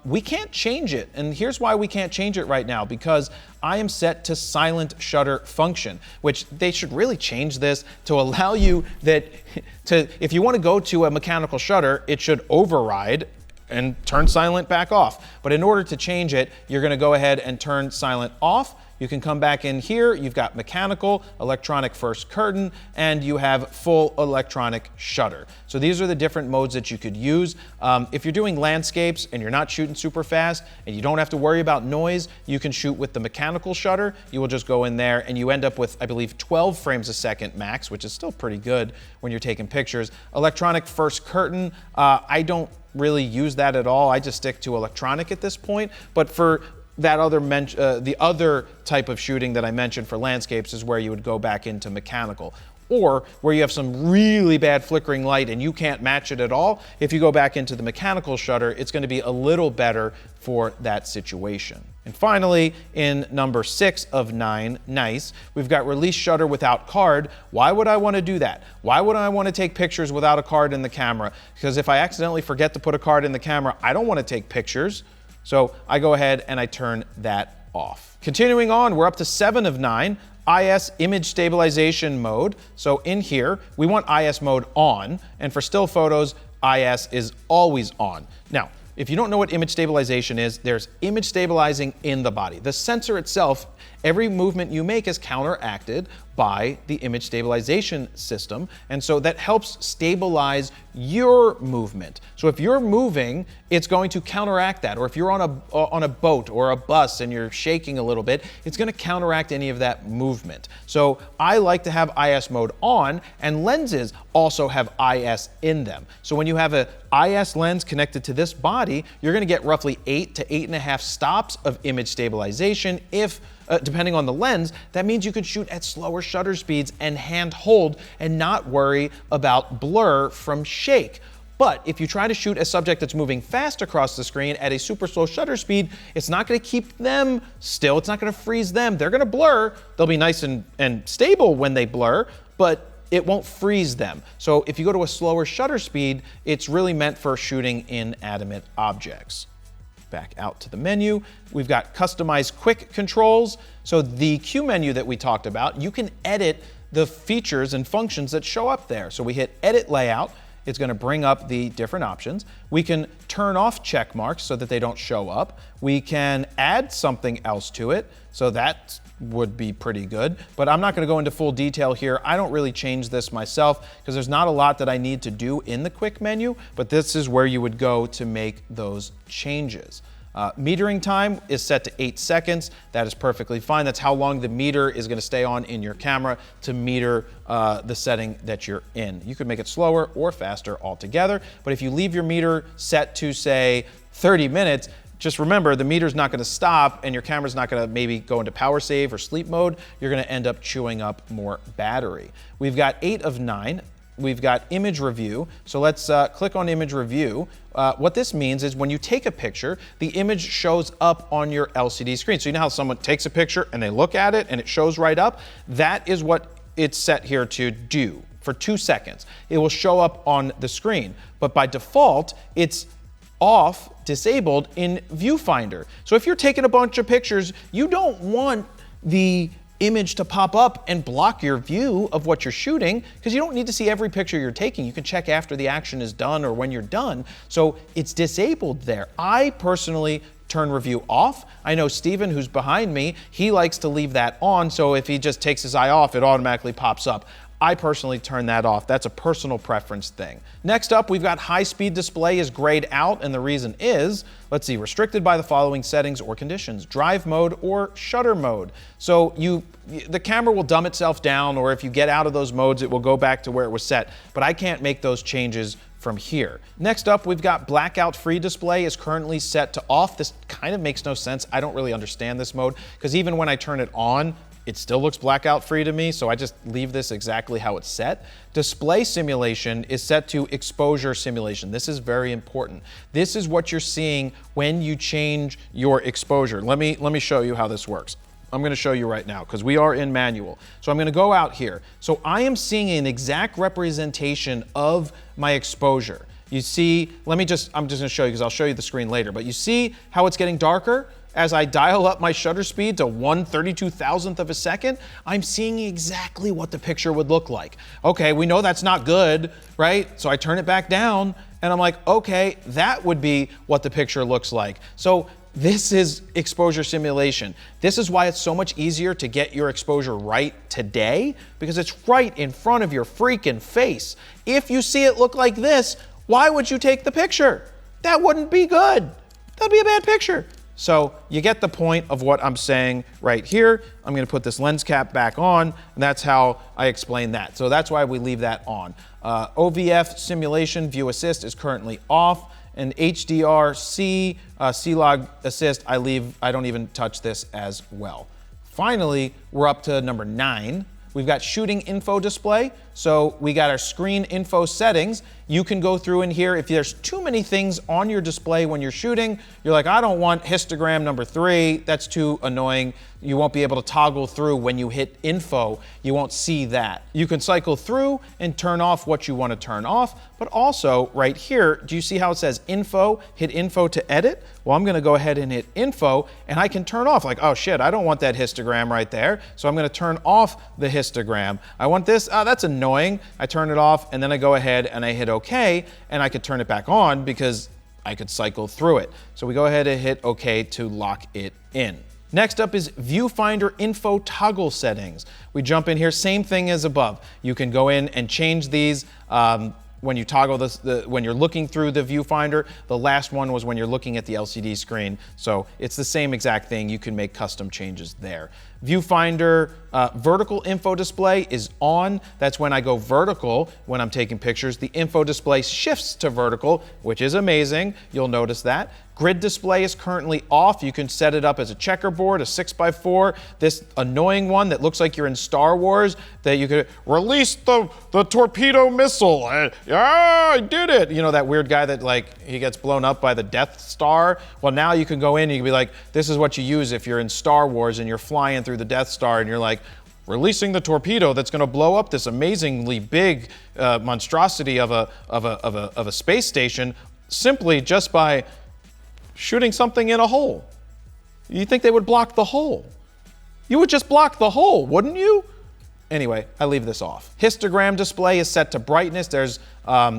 We can't change it, and here's why we can't change it right now, because I am set to silent shutter function, which they should really change this to allow you if you want to go to a mechanical shutter, it should override and turn silent back off. But in order to change it, you're gonna go ahead and turn silent off. You can come back in here, you've got mechanical, electronic first curtain, and you have full electronic shutter. So these are the different modes that you could use. If you're doing landscapes and you're not shooting super fast and you don't have to worry about noise, you can shoot with the mechanical shutter. You will just go in there and you end up with, I believe, 12 frames a second max, which is still pretty good when you're taking pictures. Electronic first curtain, I don't really use that at all. I just stick to electronic at this point, but for that the other type of shooting that I mentioned for landscapes is where you would go back into mechanical. Or where you have some really bad flickering light and you can't match it at all, if you go back into the mechanical shutter, it's going to be a little better for that situation. And finally, in number 6 of 9, nice, we've got release shutter without card. Why would I want to do that? Why would I want to take pictures without a card in the camera? Because if I accidentally forget to put a card in the camera, I don't want to take pictures. So I go ahead and I turn that off. Continuing on, we're up to 7 of 9. IS image stabilization mode. So in here, we want IS mode on, and for still photos, IS is always on. Now, if you don't know what image stabilization is, there's image stabilizing in the body. The sensor itself, every movement you make is counteracted by the image stabilization system, and so that helps stabilize your movement. So if you're moving, it's going to counteract that. Or if you're on a boat or a bus and you're shaking a little bit, it's going to counteract any of that movement. So I like to have IS mode on, and lenses also have IS in them. So when you have a IS lens connected to this body, you're going to get roughly 8 to 8.5 stops of image stabilization. If depending on the lens, that means you could shoot at slower shutter speeds and hand hold and not worry about blur from shake. But if you try to shoot a subject that's moving fast across the screen at a super slow shutter speed, it's not going to keep them still. It's not going to freeze them. They're going to blur. They'll be nice and stable when they blur, but it won't freeze them. So if you go to a slower shutter speed, it's really meant for shooting inanimate objects. Back out to the menu, we've got customized quick controls. So the Q menu that we talked about, you can edit the features and functions that show up there. So we hit edit layout, it's going to bring up the different options. We can turn off check marks so that they don't show up. We can add something else to it, so that would be pretty good, but I'm not going to go into full detail here. I don't really change this myself because there's not a lot that I need to do in the quick menu, but this is where you would go to make those changes. Metering time is set to 8 seconds. That is perfectly fine. That's how long the meter is going to stay on in your camera to meter the setting that you're in. You could make it slower or faster altogether, but if you leave your meter set to, say, 30 minutes, just remember the meter's not going to stop and your camera's not going to maybe go into power save or sleep mode. You're going to end up chewing up more battery. We've got 8 of 9. we've got image review. So let's click on image review. What this means is when you take a picture, the image shows up on your LCD screen. So you know how someone takes a picture and they look at it and it shows right up? That is what it's set here to do for 2 seconds. It will show up on the screen, but by default, it's off, disabled in Viewfinder. So if you're taking a bunch of pictures, you don't want the image to pop up and block your view of what you're shooting, because you don't need to see every picture you're taking. You can check after the action is done or when you're done. So it's disabled there. I personally turn review off. I know Steven, who's behind me, he likes to leave that on, so if he just takes his eye off, it automatically pops up. I personally turn that off. That's a personal preference thing. Next up, we've got high-speed display is grayed out, and the reason is, let's see, restricted by the following settings or conditions: drive mode or shutter mode. So the camera will dumb itself down, or if you get out of those modes, it will go back to where it was set, but I can't make those changes from here. Next up, we've got blackout free display is currently set to off. This kind of makes no sense. I don't really understand this mode, because even when I turn it on, it still looks blackout free to me, so I just leave this exactly how it's set. Display simulation is set to exposure simulation. This is very important. This is what you're seeing when you change your exposure. Let me show you how this works. I'm gonna show you right now, because we are in manual. So I'm gonna go out here. So I am seeing an exact representation of my exposure. You see, I'm just gonna show you, because I'll show you the screen later, but you see how it's getting darker? As I dial up my shutter speed to 1/32,000th of a second, I'm seeing exactly what the picture would look like. Okay, we know that's not good, right? So I turn it back down and I'm like, okay, that would be what the picture looks like. So this is exposure simulation. This is why it's so much easier to get your exposure right today, because it's right in front of your freaking face. If you see it look like this, why would you take the picture? That wouldn't be good. That'd be a bad picture. So you get the point of what I'm saying right here. I'm gonna put this lens cap back on, and that's how I explain that. So that's why we leave that on. OVF simulation view assist is currently off, and HDR-C C-Log assist, I don't even touch this as well. Finally, we're up to number 9. We've got shooting info display. So we got our screen info settings. You can go through in here. If there's too many things on your display when you're shooting, you're like, I don't want histogram number 3. That's too annoying. You won't be able to toggle through when you hit info. You won't see that. You can cycle through and turn off what you want to turn off, but also right here, do you see how it says info? Hit info to edit. Well, I'm going to go ahead and hit info, and I can turn off, like, oh shit, I don't want that histogram right there. So I'm going to turn off the histogram. I want this, that's annoying. I turn it off, and then I go ahead and I hit OK, and I could turn it back on because I could cycle through it. So we go ahead and hit OK to lock it in. Next up is Viewfinder Info Toggle Settings. We jump in here, same thing as above. You can go in and change these when you toggle this, when you're looking through the viewfinder. The last one was when you're looking at the LCD screen. So it's the same exact thing. You can make custom changes there. Viewfinder vertical info display is on. That's when I go vertical when I'm taking pictures. The info display shifts to vertical, which is amazing. You'll notice that. Grid display is currently off. You can set it up as a checkerboard, a 6x4, this annoying one that looks like you're in Star Wars, that you could release the torpedo missile. I did it. You know, that weird guy that, like, he gets blown up by the Death Star. Well, now you can go in and you can be like, this is what you use if you're in Star Wars and you're flying through the Death Star and you're like, releasing the torpedo that's going to blow up this amazingly big monstrosity of a space station simply just by shooting something in a hole. You think they would block the hole? You would just block the hole, wouldn't you? Anyway, I leave this off. Histogram display is set to brightness. There's,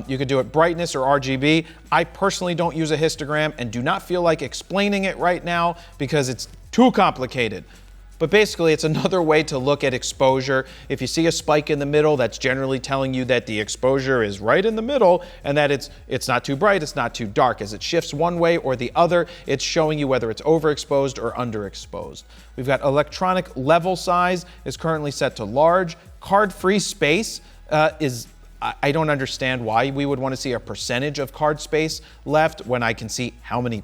you could do it brightness or RGB. I personally don't use a histogram and do not feel like explaining it right now because it's too complicated. But basically, it's another way to look at exposure. If you see a spike in the middle, that's generally telling you that the exposure is right in the middle and that it's not too bright, it's not too dark. As it shifts one way or the other, it's showing you whether it's overexposed or underexposed. We've got electronic level size is currently set to large. Card-free space I don't understand why we would want to see a percentage of card space left when I can see how many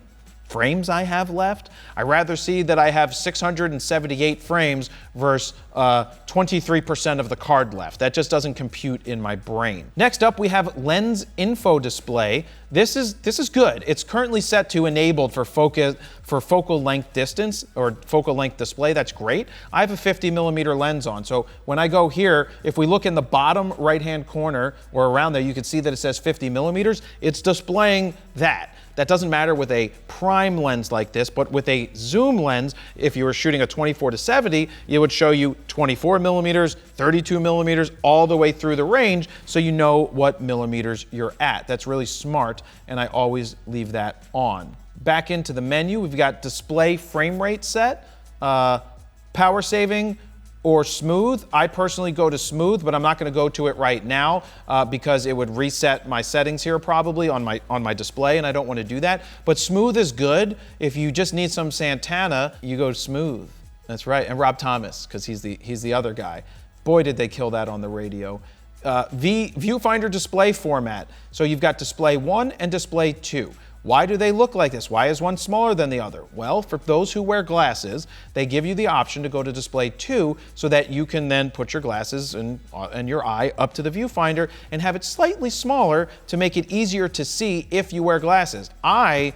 frames I have left. I rather see that I have 678 frames versus 23% of the card left. That just doesn't compute in my brain. Next up, we have lens info display. This is good. It's currently set to enabled for focal length distance or focal length display. That's great. I have a 50mm lens on, so when I go here, if we look in the bottom right-hand corner or around there, you can see that it says 50mm. It's displaying that. That doesn't matter with a prime lens like this, but with a zoom lens, if you were shooting a 24-70, it would show you 24mm, 32mm, all the way through the range, so you know what millimeters you're at. That's really smart, and I always leave that on. Back into the menu, we've got display frame rate set, power saving, or smooth. I personally go to smooth, but I'm not going to go to it right now because it would reset my settings here probably on my display, and I don't want to do that. But smooth is good. If you just need some Santana, you go smooth. That's right, and Rob Thomas, because he's the other guy. Boy, did they kill that on the radio. Viewfinder display format. So you've got display 1 and display 2. Why do they look like this? Why is one smaller than the other? Well, for those who wear glasses, they give you the option to go to display 2 so that you can then put your glasses and your eye up to the viewfinder and have it slightly smaller to make it easier to see if you wear glasses. I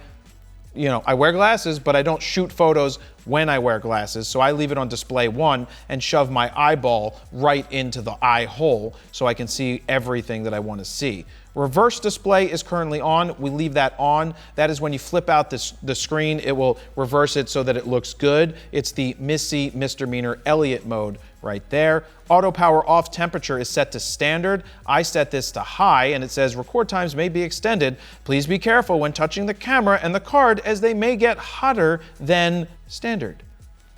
wear glasses, but I don't shoot photos when I wear glasses, so I leave it on display 1 and shove my eyeball right into the eye hole so I can see everything that I want to see. Reverse display is currently on. We leave that on. That is when you flip out the screen, it will reverse it so that it looks good. It's the Missy Misdemeanor Elliott mode right there. Auto power off temperature is set to standard. I set this to high, and it says record times may be extended. Please be careful when touching the camera and the card as they may get hotter than standard.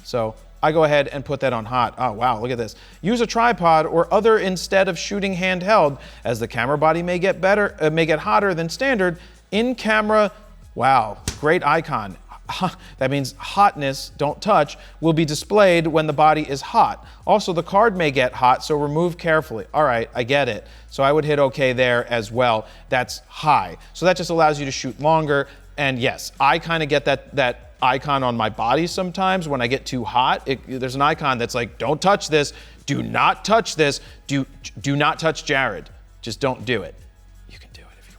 So I go ahead and put that on hot. Oh wow, look at this. Use a tripod or other instead of shooting handheld, as the camera body may get hotter than standard. In camera, wow, great icon. That means hotness, don't touch, will be displayed when the body is hot. Also, the card may get hot, so remove carefully. All right, I get it. So I would hit OK there as well. That's high. So that just allows you to shoot longer. And yes, I kind of get that icon on my body sometimes when I get too hot. There's an icon that's like, don't touch this, do not touch this, do not touch Jared. Just don't do it. You can do it if you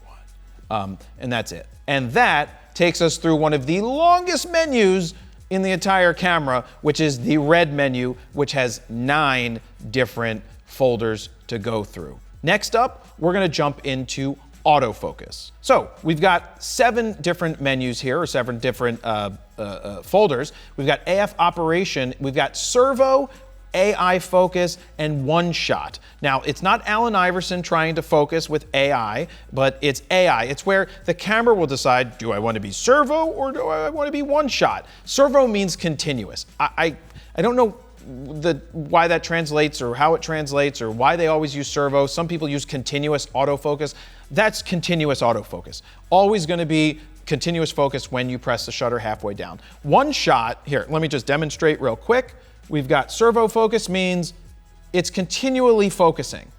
want. And that's it. And that takes us through one of the longest menus in the entire camera, which is the red menu, which has 9 different folders to go through. Next up, we're gonna jump into autofocus. So we've got 7 different menus here, or 7 different folders. We've got AF operation, we've got servo, AI focus, and one shot. Now, it's not Allen Iverson trying to focus with AI, but it's AI. It's where the camera will decide, do I want to be servo or do I want to be one shot? Servo means continuous. I don't know why that translates or how it translates or why they always use servo. Some people use continuous autofocus. That's continuous autofocus. Always going to be continuous focus when you press the shutter halfway down. One shot, here, let me just demonstrate real quick. We've got servo focus means it's continually focusing.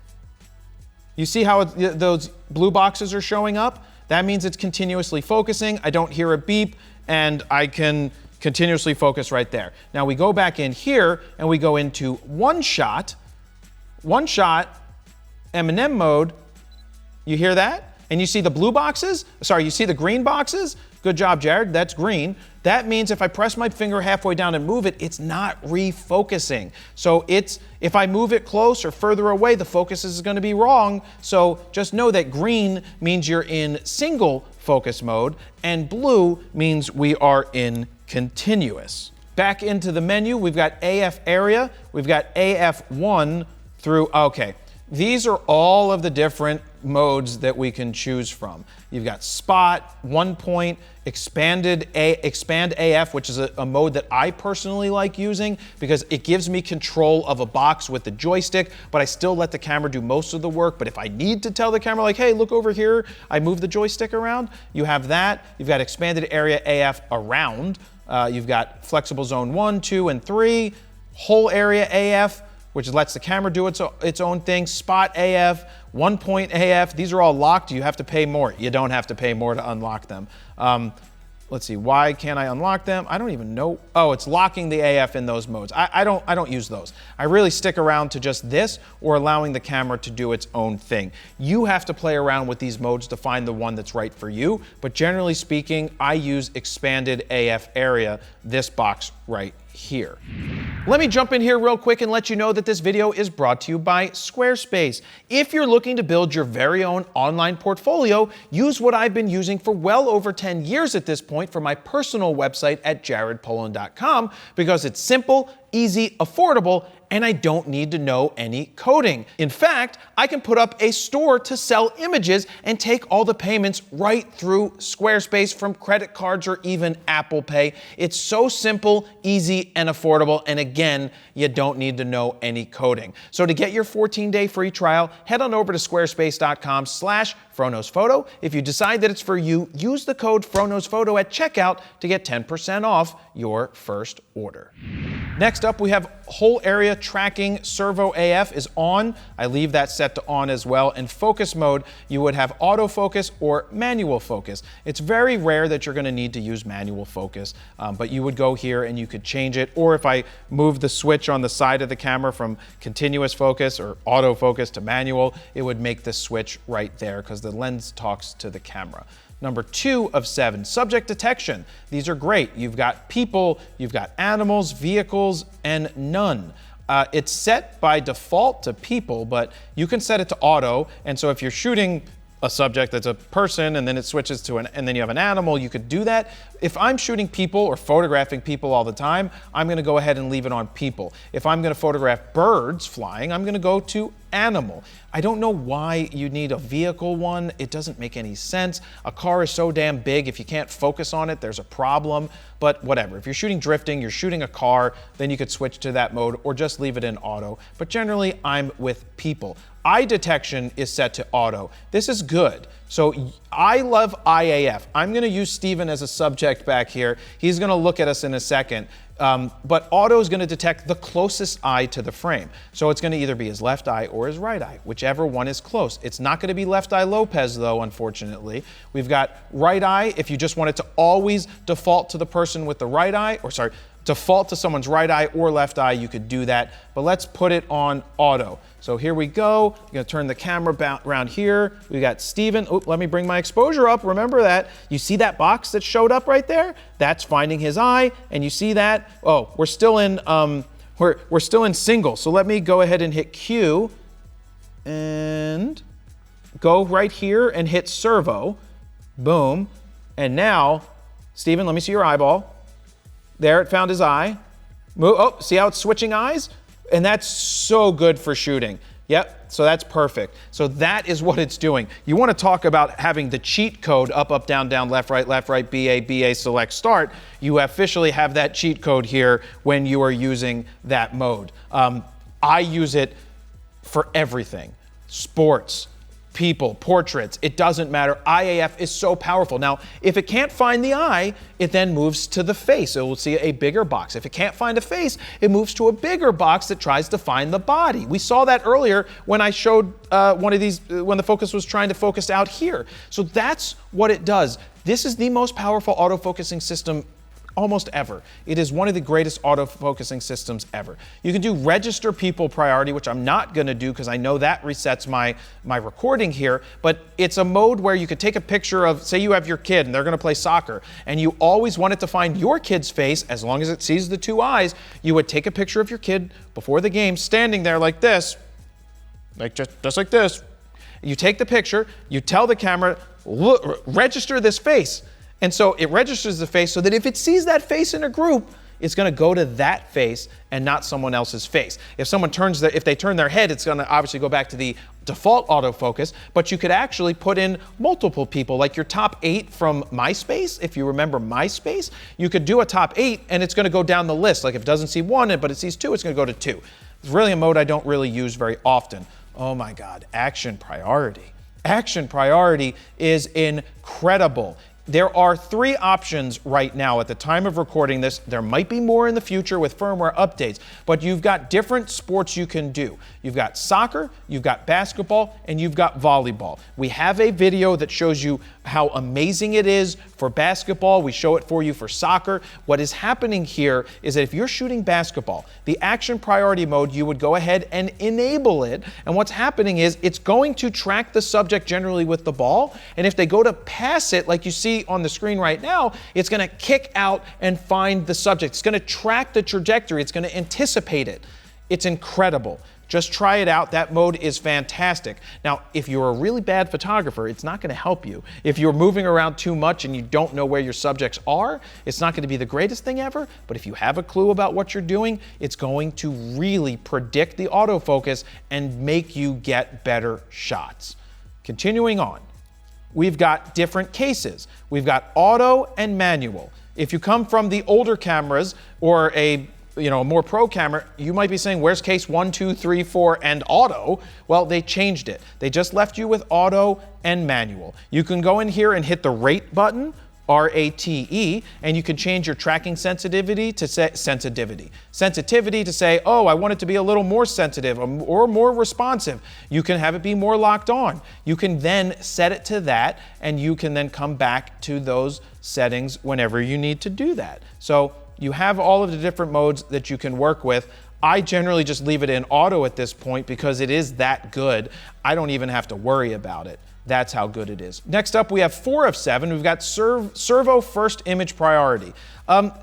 You see how those blue boxes are showing up? That means it's continuously focusing. I don't hear a beep and I can continuously focus right there. Now we go back in here and we go into one shot, M&M mode. You hear that? And you see the blue boxes? Sorry, you see the green boxes? Good job, Jared, that's green. That means if I press my finger halfway down and move it, it's not refocusing. So if I move it close or further away, the focus is gonna be wrong. So just know that green means you're in single focus mode and blue means we are in continuous. Back into the menu, we've got AF area, we've got AF1 through, okay. These are all of the different modes that we can choose from. You've got spot, 1 point, expand AF, which is a mode that I personally like using because it gives me control of a box with the joystick, but I still let the camera do most of the work. But if I need to tell the camera like, hey, look over here, I move the joystick around, you have that. You've got expanded area AF around. You've got flexible zone 1, 2, and 3, whole area AF, which lets the camera do its own thing, spot AF, 1 point AF. These are all locked. You have to pay more. You don't have to pay more to unlock them. Let's see, why can't I unlock them? I don't even know. Oh, it's locking the AF in those modes. I don't use those. I really stick around to just this or allowing the camera to do its own thing. You have to play around with these modes to find the one that's right for you, but generally speaking, I use expanded AF area, this box right here. Let me jump in here real quick and let you know that this video is brought to you by Squarespace. If you're looking to build your very own online portfolio, use what I've been using for well over 10 years at this point for my personal website at jaredpolin.com because it's simple, easy, affordable, and I don't need to know any coding. In fact, I can put up a store to sell images and take all the payments right through Squarespace from credit cards or even Apple Pay. It's so simple, easy, and affordable, and again, you don't need to know any coding. So to get your 14-day free trial, head on over to squarespace.com/FroKnowsPhoto. If you decide that it's for you, use the code FroKnowsPhoto at checkout to get 10% off your first order. Next up, we have whole area tracking. Servo AF is on. I leave that set to on as well. In focus mode, you would have autofocus or manual focus. It's very rare that you're going to need to use manual focus, but you would go here and you could change it. Or if I move the switch on the side of the camera from continuous focus or autofocus to manual, it would make the switch right there because the lens talks to the camera. Number 2 of 7, subject detection. These are great. You've got people, you've got animals, vehicles, and none. It's set by default to people, but you can set it to auto. And so if you're shooting a subject that's a person and then it switches to and then you have an animal, you could do that. If I'm shooting people or photographing people all the time, I'm going to go ahead and leave it on people. If I'm going to photograph birds flying, I'm going to go to animal. I don't know why you need a vehicle one. It doesn't make any sense. A car is so damn big. If you can't focus on it, there's a problem. But whatever. If you're shooting drifting, you're shooting a car, then you could switch to that mode or just leave it in auto. But generally, I'm with people. Eye detection is set to auto. This is good. So I love IAF. I'm going to use Steven as a subject back here. He's going to look at us in a second. But auto is going to detect the closest eye to the frame. So it's going to either be his left eye or his right eye, whichever one is close. It's not going to be left eye Lopez though, unfortunately. We've got right eye. If you just want it to always default to the person with the right eye, or sorry, default to someone's right eye or left eye, you could do that. But let's put it on auto. So here we go. I'm going to turn the camera around here. We got Steven. Oh, let me bring my exposure up. Remember that. You see that box that showed up right there? That's finding his eye. And you see that? Oh, we're still in we're still in single. So let me go ahead and hit Q and go right here and hit servo. Boom. And now, Steven, let me see your eyeball. There, it found his eye. Move. Oh, see how it's switching eyes? And that's so good for shooting. Yep, so that's perfect. So that is what it's doing. You want to talk about having the cheat code up, up, down, down, left, right, BA, BA, select, start. You officially have that cheat code here when you are using that mode. I use it for everything. Sports, people, portraits, it doesn't matter. IAF is so powerful. Now, if it can't find the eye, it then moves to the face. It will see a bigger box. If it can't find a face, it moves to a bigger box that tries to find the body. We saw that earlier when I showed one of these, when the focus was trying to focus out here. So that's what it does. This is the most powerful autofocusing system almost ever. It is one of the greatest autofocusing systems ever. You can do register people priority, which I'm not going to do because I know that resets my recording here, but it's a mode where you could take a picture of, say you have your kid and they're going to play soccer, and you always want it to find your kid's face as long as it sees the two eyes. You would take a picture of your kid before the game standing there like this, like just like this. You take the picture, you tell the camera, look, register this face. And so it registers the face so that if it sees that face in a group, it's going to go to that face and not someone else's face. If someone if they turn their head, it's going to obviously go back to the default autofocus, but you could actually put in multiple people, like your top 8 from MySpace. If you remember MySpace, you could do a top 8 and it's going to go down the list. Like if it doesn't see 1, but it sees 2, it's going to go to 2. It's really a mode I don't really use very often. Oh my God, action priority. Action priority is incredible. There are 3 options right now at the time of recording this. There might be more in the future with firmware updates, but you've got different sports you can do. You've got soccer, you've got basketball, and you've got volleyball. We have a video that shows you how amazing it is for basketball. We show it for you for soccer. What is happening here is that if you're shooting basketball, the action priority mode, you would go ahead and enable it. And what's happening is it's going to track the subject generally with the ball. And if they go to pass it, like you see on the screen right now, it's going to kick out and find the subject. It's going to track the trajectory. It's going to anticipate it. It's incredible. Just try it out. That mode is fantastic. Now, if you're a really bad photographer, it's not going to help you. If you're moving around too much and you don't know where your subjects are, it's not going to be the greatest thing ever. But if you have a clue about what you're doing, it's going to really predict the autofocus and make you get better shots. Continuing on, we've got different cases. We've got auto and manual. If you come from the older cameras or a more pro camera, you might be saying, where's case 1, 2, 3, 4, and auto? Well, they changed it. They just left you with auto and manual. You can go in here and hit the rate button, R-A-T-E, and you can change your tracking sensitivity to say, sensitivity to say, oh, I want it to be a little more sensitive or more responsive. You can have it be more locked on. You can then set it to that, and you can then come back to those settings whenever you need to do that. So you have all of the different modes that you can work with. I generally just leave it in auto at this point because it is that good. I don't even have to worry about it. That's how good it is. Next up, we have 4 of 7. We've got servo first image priority.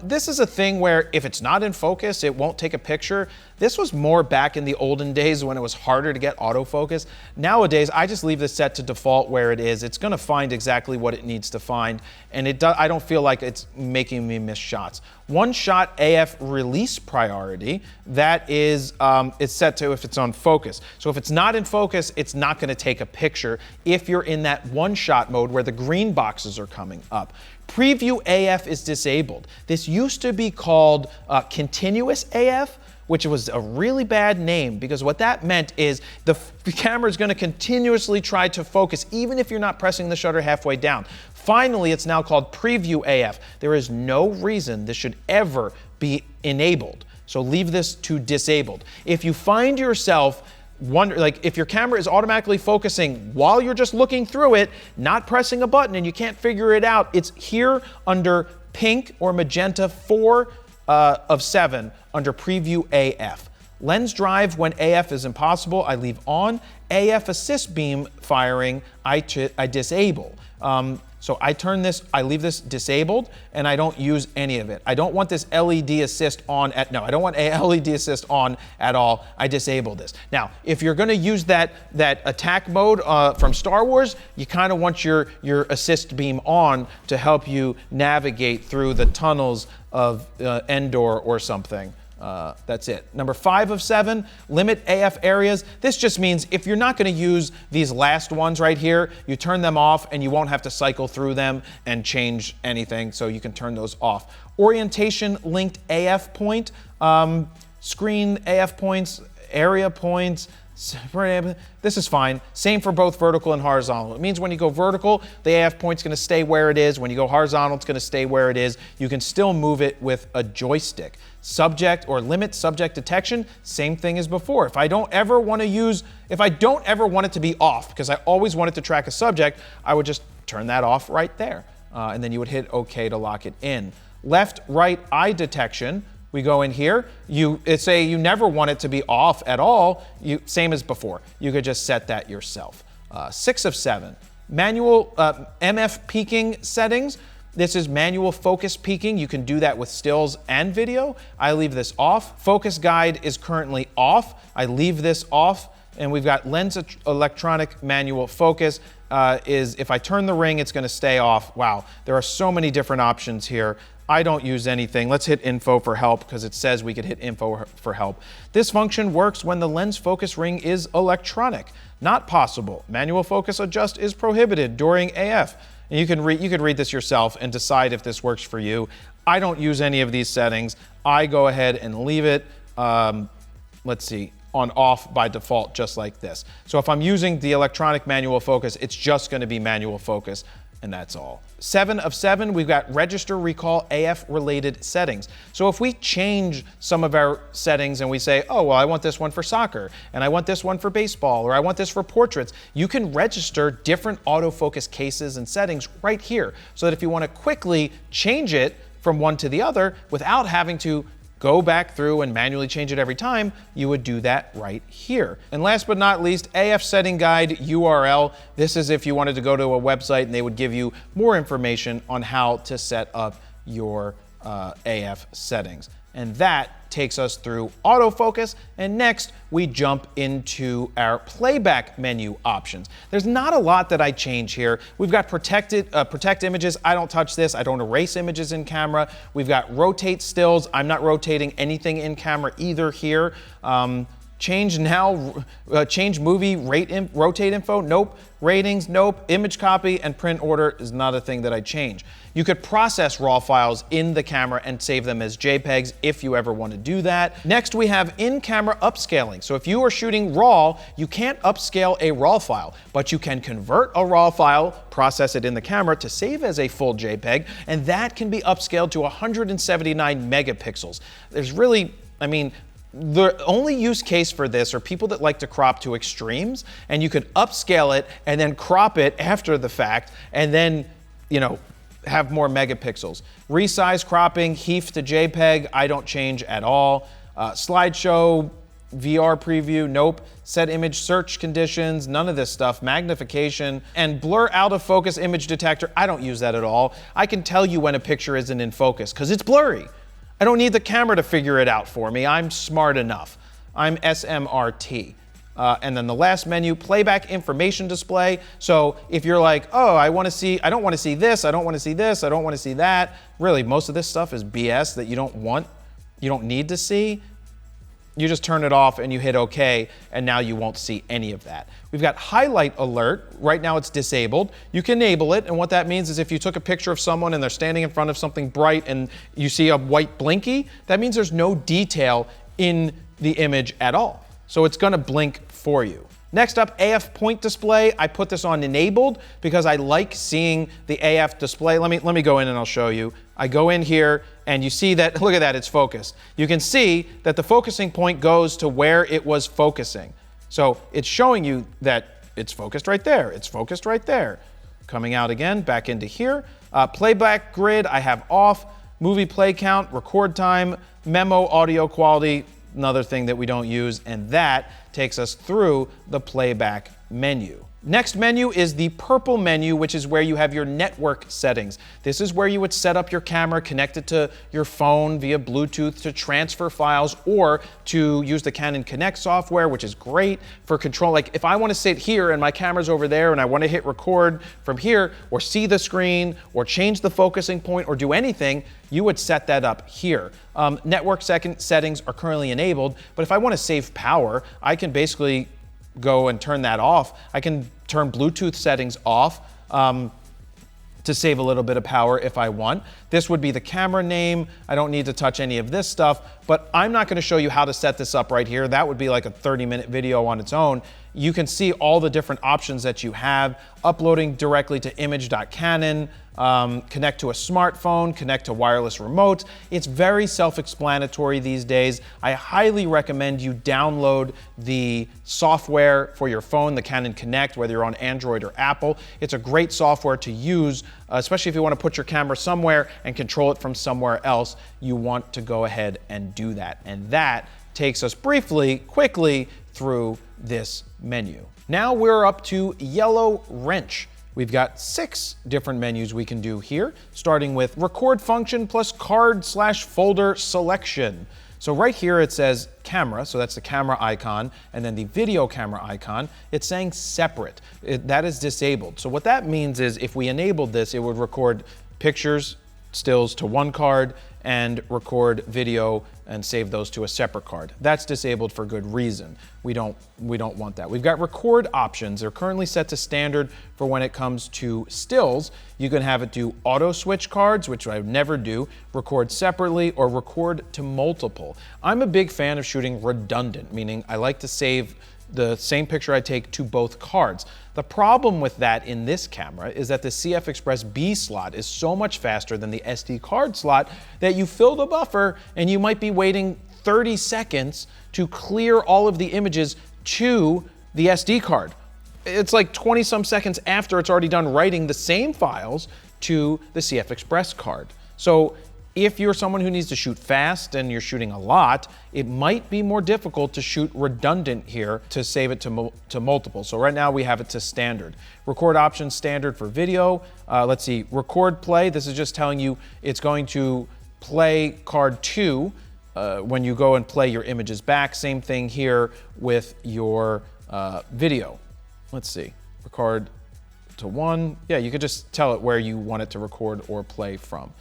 This is a thing where if it's not in focus, it won't take a picture. This was more back in the olden days when it was harder to get autofocus. Nowadays, I just leave this set to default where it is. It's going to find exactly what it needs to find, and I don't feel like it's making me miss shots. One shot AF release priority, that is it's set to if it's on focus. So if it's not in focus, it's not going to take a picture if you're in that one shot mode where the green boxes are coming up. Preview AF is disabled. This used to be called continuous AF, which was a really bad name because what that meant is the camera is going to continuously try to focus even if you're not pressing the shutter halfway down. Finally, it's now called Preview AF. There is no reason this should ever be enabled. So leave this to disabled. If you find yourself if your camera is automatically focusing while you're just looking through it, not pressing a button, and you can't figure it out, it's here under pink or magenta 4 of 7 under Preview AF. Lens drive when AF is impossible, I leave on. AF assist beam firing, I disable. So I leave this disabled, and I don't use any of it. I don't want this LED assist on I don't want a LED assist on at all. I disable this. Now, if you're gonna use that attack mode from Star Wars, you kind of want your assist beam on to help you navigate through the tunnels of Endor or something. That's it. Number 5 of 7, limit AF areas. This just means if you're not going to use these last ones right here, you turn them off and you won't have to cycle through them and change anything, so you can turn those off. Orientation linked AF point, screen AF points, area points. This is fine. Same for both vertical and horizontal. It means when you go vertical, the AF point's going to stay where it is. When you go horizontal, it's going to stay where it is. You can still move it with a joystick. Subject or limit subject detection, same thing as before. If I don't ever want it to be off, because I always want it to track a subject, I would just turn that off right there. And then you would hit OK to lock it in. Left, right eye detection. We go in here, say you never want it to be off at all, same as before. You could just set that yourself. 6 of 7, manual MF peaking settings. This is manual focus peaking. You can do that with stills and video. I leave this off. Focus guide is currently off. I leave this off. And we've got lens electronic manual focus. If I turn the ring, it's gonna stay off. Wow, there are so many different options here. I don't use anything. Let's hit info for help because it says we could hit info for help. This function works when the lens focus ring is electronic. Not possible. Manual focus adjust is prohibited during AF. And you could read this yourself and decide if this works for you. I don't use any of these settings. I go ahead and leave it, let's see, on off by default, just like this. So if I'm using the electronic manual focus, it's just gonna be manual focus. and that's all. 7 of 7, we've got register, recall, AF related settings. So if we change some of our settings and we say, oh, well, I want this one for soccer, and I want this one for baseball, or I want this for portraits, you can register different autofocus cases and settings right here, so that if you want to quickly change it from one to the other without having to go back through and manually change it every time, you would do that right here. And last but not least, AF setting guide URL. This is if you wanted to go to a website and they would give you more information on how to set up your AF settings. And that takes us through autofocus, and next we jump into our playback menu options. There's not a lot that I change here. We've got protect images. I don't touch this. I don't erase images in camera. We've got rotate stills. I'm not rotating anything in camera either here. Change now, change movie, rotate info, nope. Ratings, nope. Image copy and print order is not a thing that I change. You could process RAW files in the camera and save them as JPEGs if you ever want to do that. Next, we have in-camera upscaling. So if you are shooting RAW, you can't upscale a RAW file, but you can convert a RAW file, process it in the camera to save as a full JPEG, and that can be upscaled to 179 megapixels. There's really, I mean, the only use case for this are people that like to crop to extremes, and you could upscale it and then crop it after the fact, and then, you know, have more megapixels. Resize cropping, HEIF to JPEG, I don't change at all. Slideshow, VR preview, nope. Set image search conditions, none of this stuff. Magnification, and blur out of focus image detector, I don't use that at all. I can tell you when a picture isn't in focus because it's blurry. I don't need the camera to figure it out for me. I'm smart enough. I'm SMRT. And then the last menu, playback information display. So if you're like, oh, I don't want to see this, I don't want to see this, I don't want to see that. Really, most of this stuff is BS that you don't need to see. You just turn it off and you hit OK, and now you won't see any of that. We've got highlight alert. Right now it's disabled. You can enable it, and what that means is if you took a picture of someone and they're standing in front of something bright and you see a white blinky, that means there's no detail in the image at all. So it's going to blink for you. Next up, AF point display. I put this on enabled because I like seeing the AF display. Let me go in and I'll show you. I go in here and you see that, look at that, it's focused. You can see that the focusing point goes to where it was focusing. So it's showing you that it's focused right there. It's focused right there. Coming out again, back into here. Playback grid, I have off. Movie play count, record time, memo audio quality, another thing that we don't use, and that takes us through the playback menu. Next menu is the purple menu, which is where you have your network settings. This is where you would set up your camera, connect it to your phone via Bluetooth to transfer files, or to use the Canon Connect software, which is great for control. Like if I want to sit here and my camera's over there and I want to hit record from here, or see the screen, or change the focusing point, or do anything, you would set that up here. Network settings are currently enabled, but if I want to save power, I can basically go and turn that off. I can turn Bluetooth settings off to save a little bit of power if I want. This would be the camera name. I don't need to touch any of this stuff, but I'm not going to show you how to set this up right here. That would be like a 30-minute video on its own. You can see all the different options that you have, uploading directly to image.canon, connect to a smartphone, connect to wireless remotes. It's very self-explanatory these days. I highly recommend you download the software for your phone, the Canon Connect, whether you're on Android or Apple. It's a great software to use, especially if you want to put your camera somewhere and control it from somewhere else. You want to go ahead and do that. And that takes us quickly through this menu. Now we're up to yellow wrench. We've got 6 different menus we can do here, starting with record function plus card/folder selection. So right here it says camera, so that's the camera icon, and then the video camera icon. It's saying separate. That is disabled. So what that means is if we enabled this, it would record pictures, stills to one card, and record video and save those to a separate card. That's disabled for good reason. We don't want that. We've got record options. They're currently set to standard for when it comes to stills. You can have it do auto switch cards, which I would never do, record separately, or record to multiple. I'm a big fan of shooting redundant, meaning I like to save the same picture I take to both cards. The problem with that in this camera is that the CF Express B slot is so much faster than the SD card slot that you fill the buffer and you might be waiting 30 seconds to clear all of the images to the SD card. It's like 20 some seconds after it's already done writing the same files to the CF Express card. So if you're someone who needs to shoot fast and you're shooting a lot, it might be more difficult to shoot redundant here to save it to multiple. So right now we have it to standard. Record options standard for video. Let's see, record play. This is just telling you it's going to play card 2 when you go and play your images back. Same thing here with your video. Let's see, record to 1. Yeah, you could just tell it where you want it to record or play from.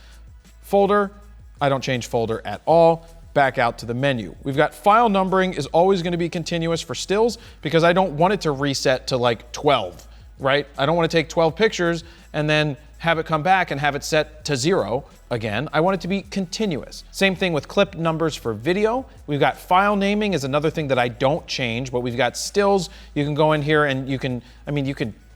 Folder, I don't change folder at all. Back out to the menu. We've got file numbering is always going to be continuous for stills because I don't want it to reset to like 12, right? I don't want to take 12 pictures and then have it come back and have it set to 0 again. I want it to be continuous. Same thing with clip numbers for video. We've got file naming is another thing that I don't change, but we've got stills. You can go in here and you can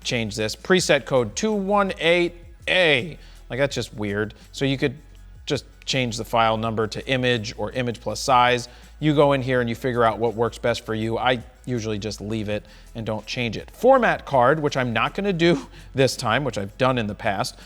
change this. Preset code 218A. Like that's just weird. So you could just change the file number to image or image plus size. You go in here and you figure out what works best for you. I usually just leave it and don't change it. Format card, which I'm not gonna do this time, which I've done in the past.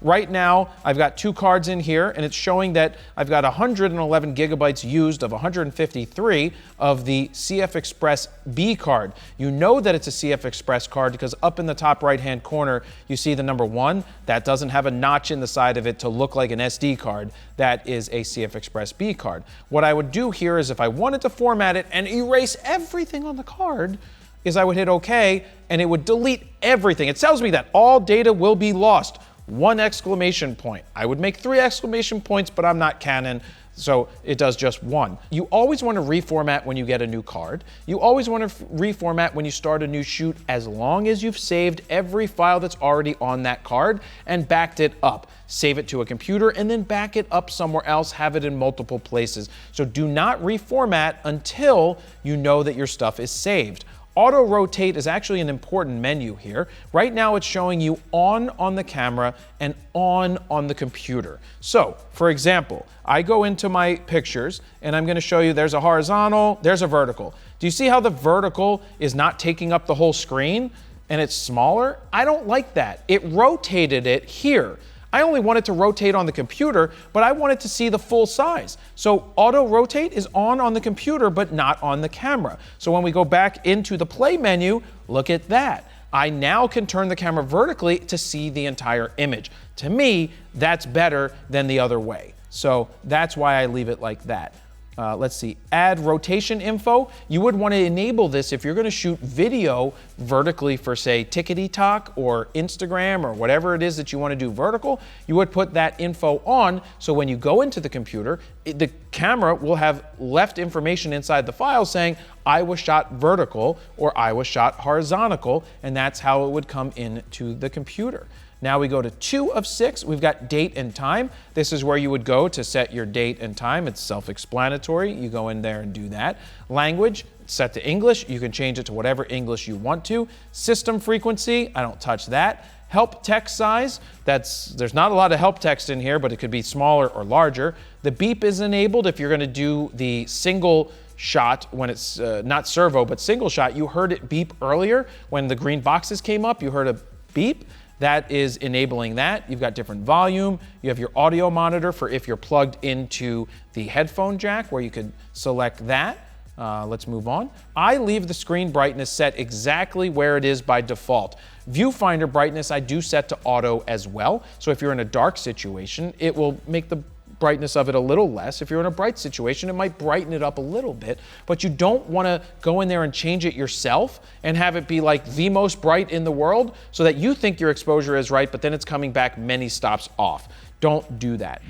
Right now, I've got 2 cards in here and it's showing that I've got 111 gigabytes used of 153 of the CF Express B card. You know that it's a CF Express card because up in the top right-hand corner, you see the number 1. That doesn't have a notch in the side of it to look like an SD card. That is a CF Express B card. What I would do here is if I wanted to format it and erase everything on the card, is I would hit OK and it would delete everything. It tells me that all data will be lost. 1 exclamation point. I would make 3 exclamation points, but I'm not Canon, so it does just 1. You always want to reformat when you get a new card. You always want to reformat when you start a new shoot as long as you've saved every file that's already on that card and backed it up. Save it to a computer and then back it up somewhere else, have it in multiple places. So do not reformat until you know that your stuff is saved. Auto rotate is actually an important menu here. Right now it's showing you on the camera and on the computer. So for example, I go into my pictures and I'm gonna show you there's a horizontal, there's a vertical. Do you see how the vertical is not taking up the whole screen and it's smaller? I don't like that. It rotated it here. I only want it to rotate on the computer, but I want it to see the full size. So auto rotate is on the computer, but not on the camera. So when we go back into the play menu, look at that. I now can turn the camera vertically to see the entire image. To me, that's better than the other way. So that's why I leave it like that. Let's see, add rotation info. You would want to enable this if you're going to shoot video vertically for, say, TikTok or Instagram or whatever it is that you want to do vertical. You would put that info on, so when you go into the computer, the camera will have left information inside the file saying, I was shot vertical or I was shot horizontal, and that's how it would come into the computer. Now we go to 2 of 6. We've got date and time. This is where you would go to set your date and time. It's self-explanatory. You go in there and do that. Language, set to English. You can change it to whatever English you want to. System frequency, I don't touch that. Help text size, there's not a lot of help text in here, but it could be smaller or larger. The beep is enabled if you're going to do the single shot when it's not servo, but single shot. You heard it beep earlier when the green boxes came up. You heard a beep. That is enabling that. You've got different volume. You have your audio monitor for if you're plugged into the headphone jack, where you could select that. Let's move on. I leave the screen brightness set exactly where it is by default. Viewfinder brightness I do set to auto as well. So if you're in a dark situation, it will make the brightness of it a little less. If you're in a bright situation, it might brighten it up a little bit, but you don't want to go in there and change it yourself and have it be like the most bright in the world so that you think your exposure is right, but then it's coming back many stops off. Don't do that.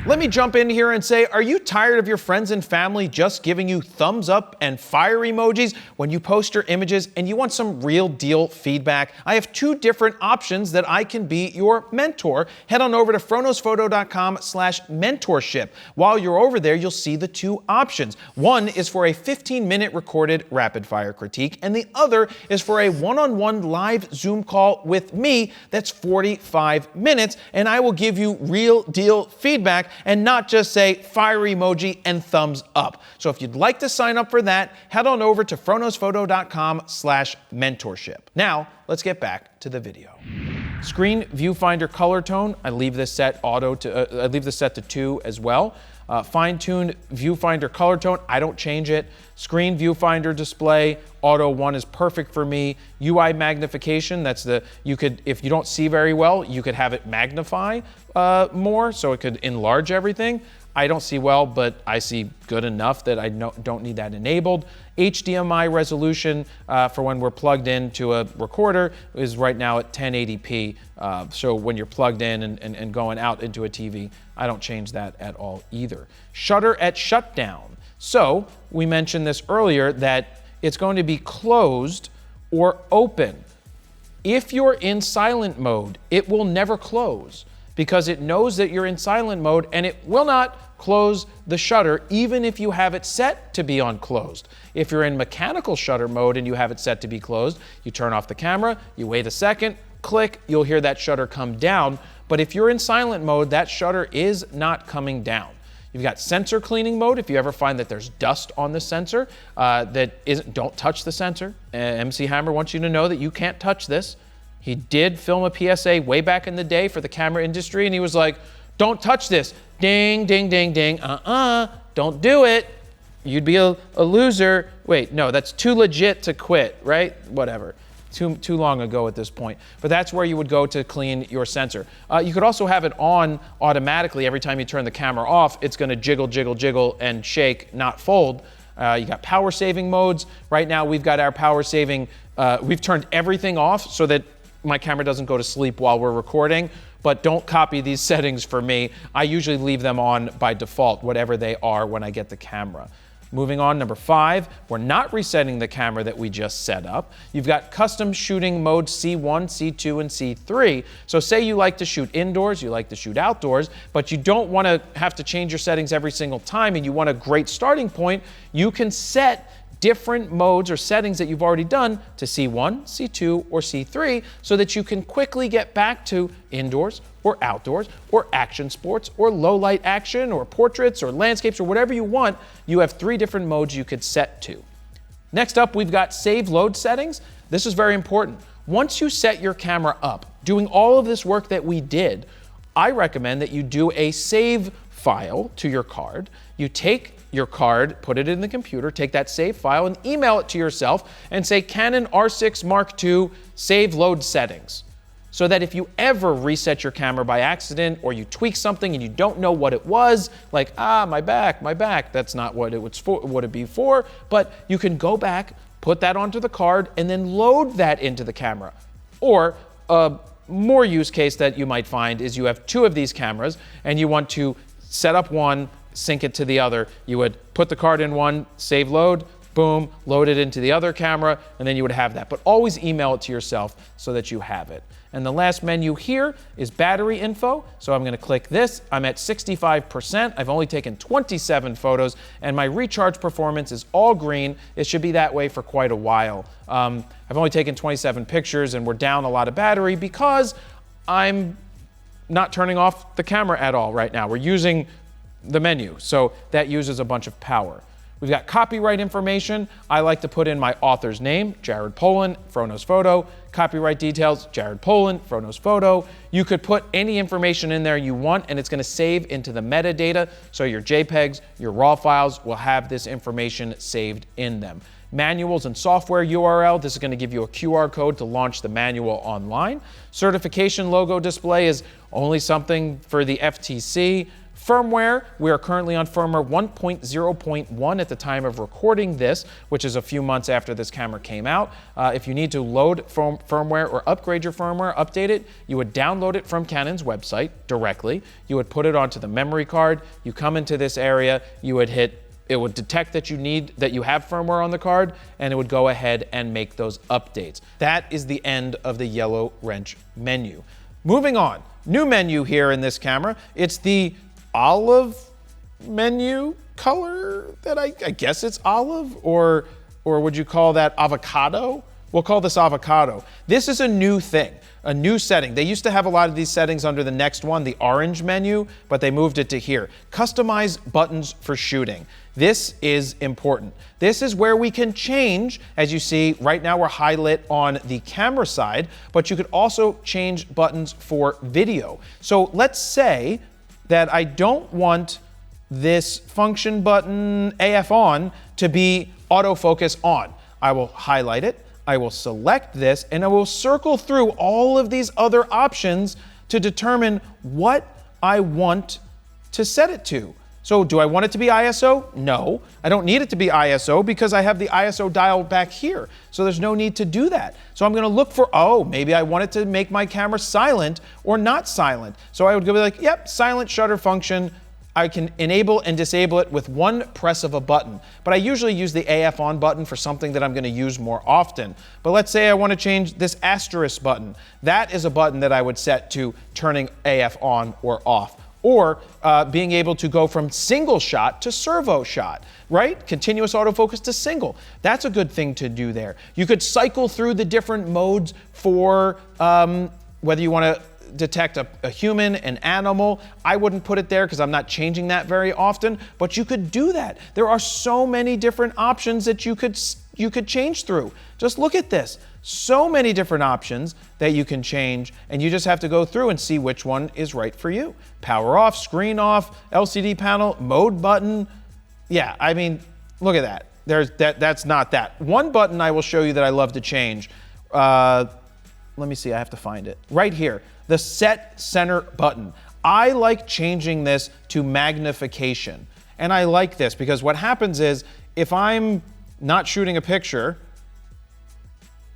Let me jump in here and say, are you tired of your friends and family just giving you thumbs up and fire emojis when you post your images and you want some real deal feedback? I have two different options that I can be your mentor. Head on over to FroKnowsPhoto.com/mentorship. While you're over there, you'll see the two options. One is for a 15-minute recorded rapid fire critique, and the other is for a one-on-one live Zoom call with me that's 45 minutes, and I will give you real deal feedback and not just say fire emoji and thumbs up. So if you'd like to sign up for that, head on over to FroKnowsPhoto.com/mentorship. Now, let's get back to the video. Screen viewfinder color tone, I leave this set to 2 as well. Fine-tuned viewfinder color tone, I don't change it. Screen viewfinder display, auto 1 is perfect for me. UI magnification, that's if you don't see very well, you could have it magnify more, so it could enlarge everything. I don't see well, but I see good enough that I don't need that enabled. HDMI resolution for when we're plugged into a recorder is right now at 1080p. So when you're plugged in and going out into a TV, I don't change that at all either. Shutter at shutdown. So we mentioned this earlier that it's going to be closed or open. If you're in silent mode, it will never close because it knows that you're in silent mode and it will not close the shutter even if you have it set to be on closed. If you're in mechanical shutter mode and you have it set to be closed, you turn off the camera, you wait a second, click, you'll hear that shutter come down. But if you're in silent mode, that shutter is not coming down. You've got sensor cleaning mode. If you ever find that there's dust on the sensor, don't touch the sensor. MC Hammer wants you to know that you can't touch this. He did film a PSA way back in the day for the camera industry, and he was like, don't touch this. Ding, ding, ding, ding. Don't do it. You'd be a loser. Wait, no, that's too legit to quit, right? Whatever. Too long ago at this point. But that's where you would go to clean your sensor. You could also have it on automatically. Every time you turn the camera off, it's going to jiggle, jiggle, jiggle, and shake, not fold. You got power saving modes. Right now, we've got our power saving. We've turned everything off so that my camera doesn't go to sleep while we're recording. But don't copy these settings for me. I usually leave them on by default, whatever they are when I get the camera. Moving on, number 5, we're not resetting the camera that we just set up. You've got custom shooting mode C1, C2, and C3. So say you like to shoot indoors, you like to shoot outdoors, but you don't want to have to change your settings every single time and you want a great starting point, you can set different modes or settings that you've already done to C1, C2, or C3 so that you can quickly get back to indoors or outdoors or action sports or low light action or portraits or landscapes or whatever you want. You have 3 different modes you could set to. Next up, we've got save load settings. This is very important. Once you set your camera up, doing all of this work that we did, I recommend that you do a save file to your card. You take your card, put it in the computer, take that save file and email it to yourself and say Canon R6 Mark II save load settings. So that if you ever reset your camera by accident or you tweak something and you don't know what it was, like, my back, that's not what it would be for, but you can go back, put that onto the card and then load that into the camera. Or a more use case that you might find is you have 2 of these cameras and you want to set up one, sync it to the other. You would put the card in one, save load, boom, load it into the other camera, and then you would have that. But always email it to yourself so that you have it. And the last menu here is battery info. So I'm going to click this. I'm at 65%. I've only taken 27 photos, and my recharge performance is all green. It should be that way for quite a while. I've only taken 27 pictures, and we're down a lot of battery because I'm not turning off the camera at all right now. We're using the menu, so that uses a bunch of power. We've got copyright information. I like to put in my author's name, Jared Polin, FroKnowsPhoto. Copyright details, Jared Polin, FroKnowsPhoto. You could put any information in there you want, and it's going to save into the metadata, so your JPEGs, your RAW files will have this information saved in them. Manuals and software URL, this is going to give you a QR code to launch the manual online. Certification logo display is only something for the FTC. Firmware, we are currently on firmware 1.0.1 at the time of recording this, which is a few months after this camera came out. If you need to load firmware or upgrade your firmware, update it, you would download it from Canon's website directly. You would put it onto the memory card. You come into this area, you would hit, it would detect that you have firmware on the card, and it would go ahead and make those updates. That is the end of the yellow wrench menu. Moving on, new menu here in this camera. It's the olive menu color that I guess it's olive, or would you call that avocado? We'll call this avocado. This is a new thing, a new setting. They used to have a lot of these settings under the next one, the orange menu, but they moved it to here. Customize buttons for shooting. This is important. This is where we can change, as you see, right now we're high lit on the camera side, but you could also change buttons for video. So let's say that I don't want this function button AF on to be autofocus on. I will highlight it, I will select this, and I will circle through all of these other options to determine what I want to set it to. So do I want it to be ISO? No, I don't need it to be ISO because I have the ISO dial back here. So there's no need to do that. So I'm gonna look for, oh, maybe I want it to make my camera silent or not silent. So I would go like, yep, silent shutter function. I can enable and disable it with one press of a button. But I usually use the AF on button for something that I'm gonna use more often. But let's say I wanna change this asterisk button. That is a button that I would set to turning AF on or off. Or being able to go from single shot to servo shot, right? Continuous autofocus to single. That's a good thing to do there. You could cycle through the different modes for whether you want to detect a human, an animal. I wouldn't put it there because I'm not changing that very often, but you could do that. There are so many different options that you could change through. Just look at this. So many different options that you can change, and you just have to go through and see which one is right for you. Power off, screen off, LCD panel, mode button. Yeah, I mean, look at that. That's not that. One button I will show you that I love to change. Let me see, I have to find it. Right here, the set center button. I like changing this to magnification. And I like this because what happens is if I'm not shooting a picture,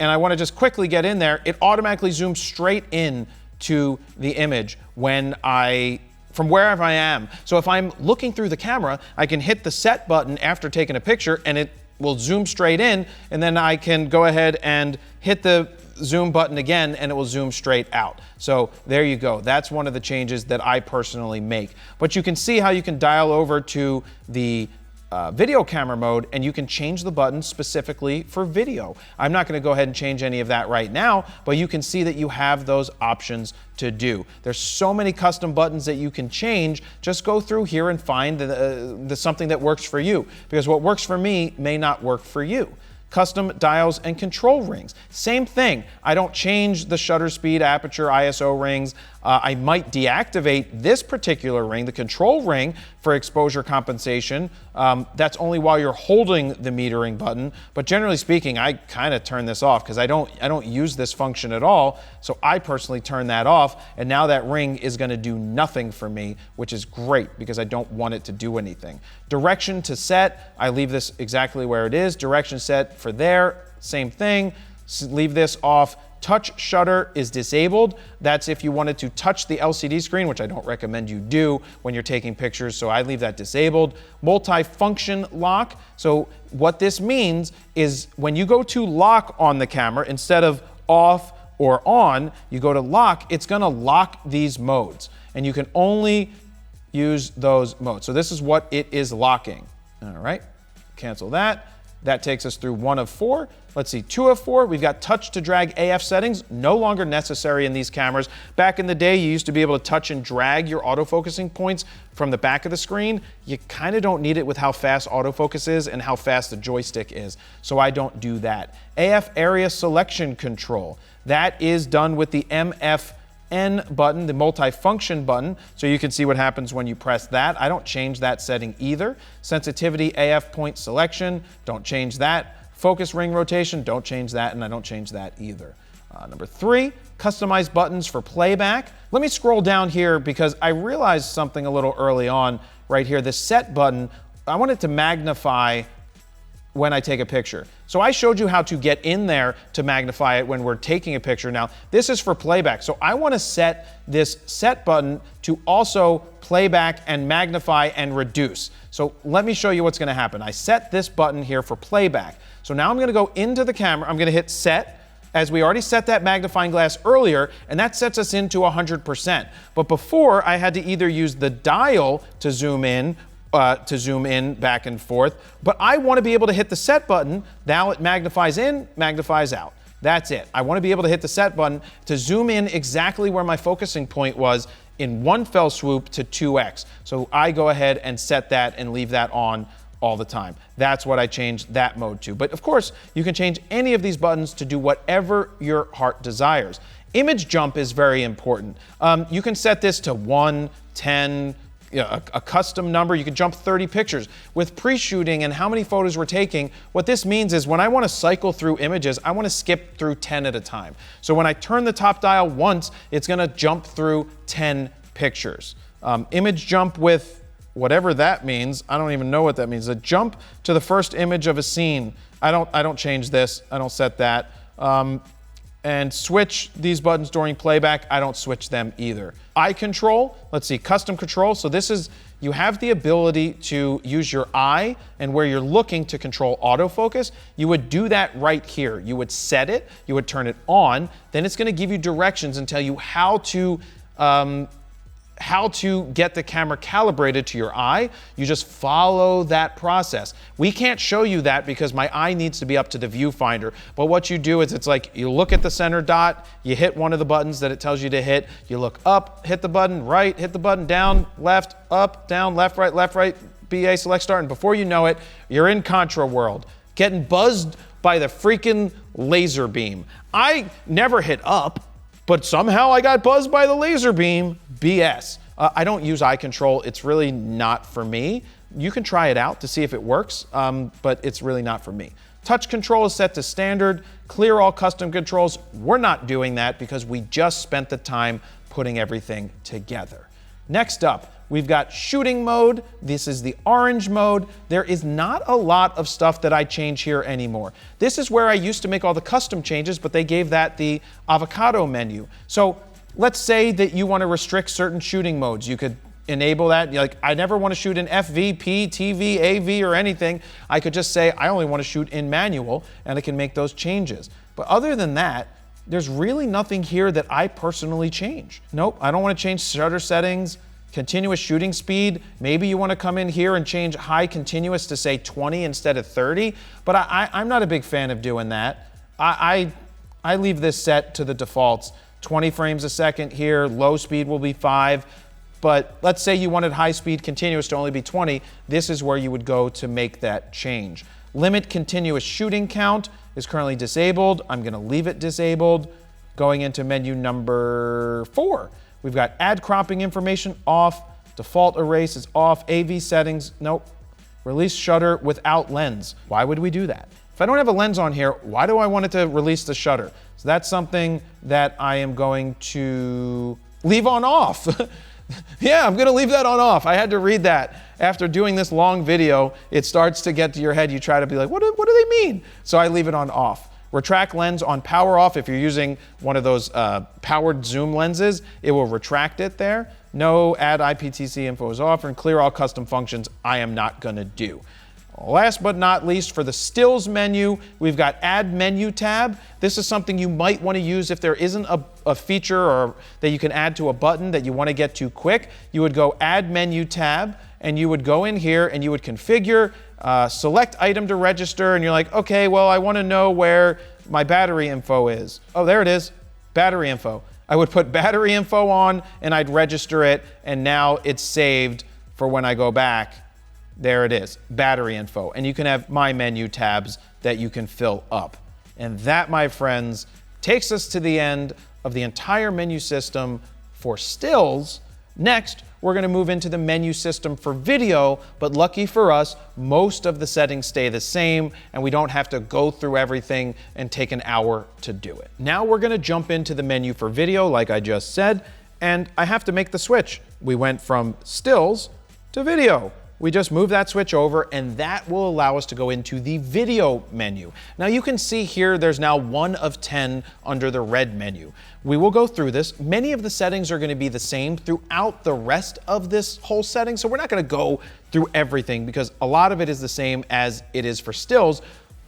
and I want to just quickly get in there, it automatically zooms straight in to the image from wherever I am. So if I'm looking through the camera, I can hit the set button after taking a picture and it will zoom straight in, and then I can go ahead and hit the zoom button again and it will zoom straight out. So there you go. That's one of the changes that I personally make. But you can see how you can dial over to the video camera mode, and you can change the button specifically for video. I'm not going to go ahead and change any of that right now, but you can see that you have those options to do. There's so many custom buttons that you can change. Just go through here and find something that works for you, because what works for me may not work for you. Custom dials and control rings. Same thing. I don't change the shutter speed, aperture, ISO rings. I might deactivate this particular ring, the control ring, for exposure compensation. That's only while you're holding the metering button. But generally speaking, I kind of turn this off because I don't use this function at all. So I personally turn that off. And now that ring is going to do nothing for me, which is great because I don't want it to do anything. Direction to set, I leave this exactly where it is. Direction set for there, same thing. Leave this off. Touch shutter is disabled. That's if you wanted to touch the LCD screen, which I don't recommend you do when you're taking pictures, so I leave that disabled. Multi-function lock. So what this means is when you go to lock on the camera, instead of off or on, you go to lock, it's gonna lock these modes. And you can only use those modes. So this is what it is locking. All right, cancel that. That takes us through 1 of 4. Let's see, 2 of 4. We've got touch to drag AF settings, no longer necessary in these cameras. Back in the day, you used to be able to touch and drag your autofocusing points from the back of the screen. You kind of don't need it with how fast autofocus is and how fast the joystick is. So I don't do that. AF area selection control. That is done with the MFN button, the multi-function button, so you can see what happens when you press that. I don't change that setting either. Sensitivity, AF point selection, don't change that. Focus ring rotation, don't change that, and I don't change that either. Number 3, customize buttons for playback. Let me scroll down here because I realized something a little early on right here. The set button, I want it to magnify when I take a picture. So I showed you how to get in there to magnify it when we're taking a picture. Now, this is for playback. So I want to set this set button to also playback and magnify and reduce. So let me show you what's going to happen. I set this button here for playback. So now I'm going to go into the camera. I'm going to hit set, as we already set that magnifying glass earlier, and that sets us into 100%. But before, I had to either use the dial to zoom in back and forth, but I want to be able to hit the set button. Now it magnifies in, magnifies out. That's it. I want to be able to hit the set button to zoom in exactly where my focusing point was in one fell swoop to 2x. So I go ahead and set that and leave that on all the time. That's what I changed that mode to. But of course, you can change any of these buttons to do whatever your heart desires. Image jump is very important. You can set this to 1, 10, a custom number. You can jump 30 pictures. With pre-shooting and how many photos we're taking, what this means is when I want to cycle through images, I want to skip through 10 at a time. So when I turn the top dial once, it's going to jump through 10 pictures. Image jump with whatever that means. I don't even know what that means. A jump to the first image of a scene. I don't change this. I don't set that. And switch these buttons during playback. I don't switch them either. Eye control, let's see, custom control. So this is, you have the ability to use your eye and where you're looking to control autofocus. You would do that right here. You would set it, you would turn it on, then it's gonna give you directions and tell you how to get the camera calibrated to your eye. You just follow that process. We can't show you that because my eye needs to be up to the viewfinder. But what you do is it's like you look at the center dot, you hit one of the buttons that it tells you to hit, you look up, hit the button, right, hit the button, down, left, up, down, left, right, BA, select start, and before you know it, you're in Contra world, getting buzzed by the freaking laser beam. I never hit up, but somehow I got buzzed by the laser beam. BS. I don't use eye control. It's really not for me. You can try it out to see if it works, but it's really not for me. Touch control is set to standard. Clear all custom controls. We're not doing that because we just spent the time putting everything together. Next up, we've got shooting mode. This is the orange mode. There is not a lot of stuff that I change here anymore. This is where I used to make all the custom changes, but they gave that the avocado menu. So let's say that you want to restrict certain shooting modes. You could enable that. You're like, I never want to shoot in FVP, TV, AV, or anything. I could just say, I only want to shoot in manual, and I can make those changes. But other than that, there's really nothing here that I personally change. Nope, I don't want to change shutter settings, continuous shooting speed. Maybe you want to come in here and change high continuous to say 20 instead of 30, but I'm not a big fan of doing that. I leave this set to the defaults. 20 frames a second here, low speed will be 5, but let's say you wanted high speed continuous to only be 20, this is where you would go to make that change. Limit continuous shooting count is currently disabled. I'm gonna leave it disabled. Going into menu number 4, we've got add cropping information off, default erase is off, AV settings, nope. Release shutter without lens. Why would we do that? If I don't have a lens on here, why do I want it to release the shutter? So that's something that I am going to leave on off. Yeah, I'm gonna leave that on off. I had to read that. After doing this long video, it starts to get to your head. You try to be like, what do they mean? So I leave it on off. Retract lens on power off. If you're using one of those powered zoom lenses, it will retract it there. No add IPTC info is off, and clear all custom functions I am not gonna do. Last but not least, for the stills menu, we've got add menu tab. This is something you might want to use if there isn't a feature or that you can add to a button that you want to get to quick. You would go add menu tab, and you would go in here and you would configure, select item to register, and you're like, okay, well, I want to know where my battery info is. Oh, there it is, battery info. I would put battery info on and I'd register it, and now it's saved for when I go back. There it is, battery info. And you can have my menu tabs that you can fill up. And that, my friends, takes us to the end of the entire menu system for stills. Next, we're gonna move into the menu system for video, but lucky for us, most of the settings stay the same and we don't have to go through everything and take an hour to do it. Now we're gonna jump into the menu for video, like I just said, and I have to make the switch. We went from stills to video. We just move that switch over and that will allow us to go into the video menu. Now you can see here there's now 1 of 10 under the red menu. We will go through this. Many of the settings are going to be the same throughout the rest of this whole setting, so we're not going to go through everything because a lot of it is the same as it is for stills,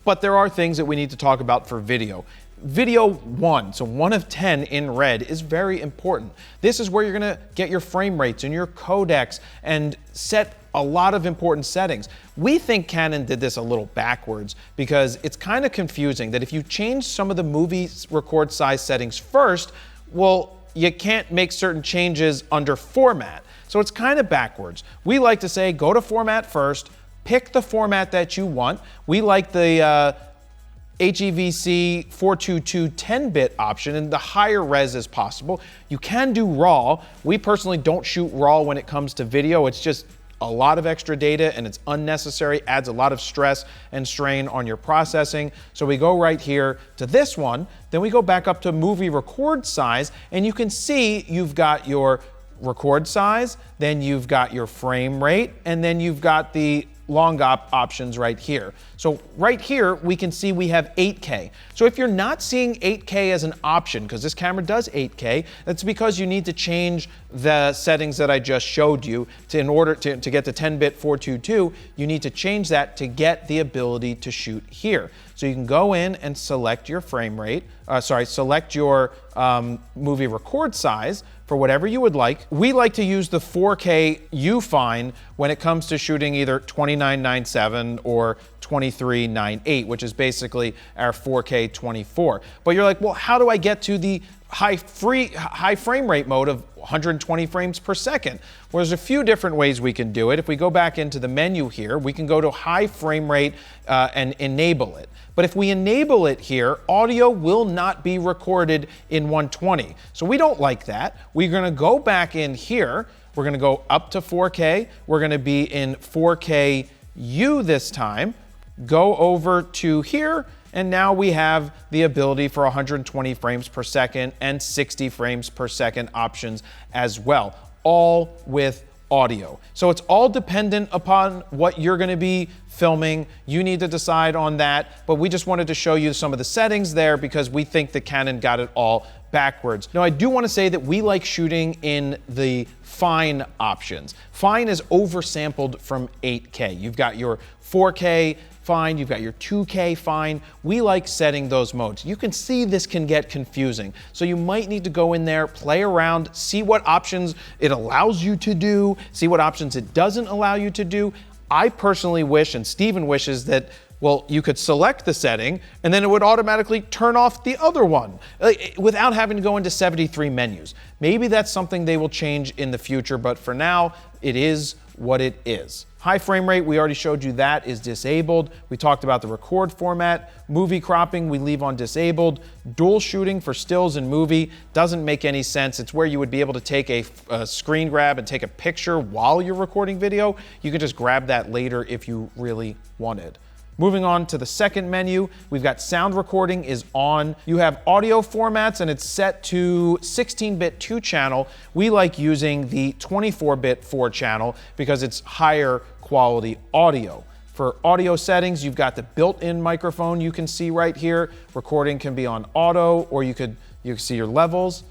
but there are things that we need to talk about for video. Video 1, so 1 of 10 in red, is very important. This is where you're gonna get your frame rates and your codecs and set a lot of important settings. We think Canon did this a little backwards because it's kind of confusing that if you change some of the movie record size settings first, well, you can't make certain changes under format. So it's kind of backwards. We like to say, go to format first, pick the format that you want. We like the HEVC 422 10-bit option and the higher res as possible. You can do RAW. We personally don't shoot RAW when it comes to video. It's just a lot of extra data and it's unnecessary, adds a lot of stress and strain on your processing. So we go right here to this one, then we go back up to movie record size, and you can see you've got your record size, then you've got your frame rate, and then you've got the long options right here. So right here, we can see we have 8K. So if you're not seeing 8K as an option, because this camera does 8K, that's because you need to change the settings that I just showed you in order to get the 10-bit 422, you need to change that to get the ability to shoot here. So you can go in and select your frame rate, select your movie record size for whatever you would like. We like to use the 4K U-Fine when it comes to shooting either 29:9:7 or 23:9:8, which is basically our 4K 24. But you're like, well, how do I get to the high frame rate mode of 120 frames per second? Well, there's a few different ways we can do it. If we go back into the menu here, we can go to high frame rate and enable it. But if we enable it here, audio will not be recorded in 120. So we don't like that. We're gonna go back in here. We're gonna go up to 4K. We're gonna be in 4K U this time. Go over to here, and now we have the ability for 120 frames per second and 60 frames per second options as well, all with audio. So it's all dependent upon what you're gonna be filming. You need to decide on that, but we just wanted to show you some of the settings there because we think that Canon got it all backwards. Now, I do want to say that we like shooting in the fine options. Fine is oversampled from 8K. You've got your 4K fine, you've got your 2K fine. We like setting those modes. You can see this can get confusing. So you might need to go in there, play around, see what options it allows you to do, see what options it doesn't allow you to do. I personally wish, and Steven wishes, that well, you could select the setting and then it would automatically turn off the other one without having to go into 73 menus. Maybe that's something they will change in the future, but for now, it is what it is. High frame rate, we already showed you that is disabled. We talked about the record format. Movie cropping, we leave on disabled. Dual shooting for stills and movie doesn't make any sense. It's where you would be able to take a screen grab and take a picture while you're recording video. You can just grab that later if you really wanted. Moving on to the second menu, we've got sound recording is on. You have audio formats and it's set to 16-bit 2-channel. We like using the 24-bit 4-channel because it's higher quality audio. For audio settings, you've got the built-in microphone you can see right here. Recording can be on auto, or you can see your levels.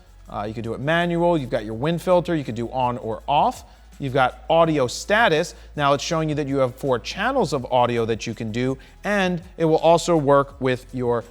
You could do it manual. You've got your wind filter. You could do on or off. You've got audio status. Now it's showing you that you have 4 channels of audio that you can do, and it will also work with your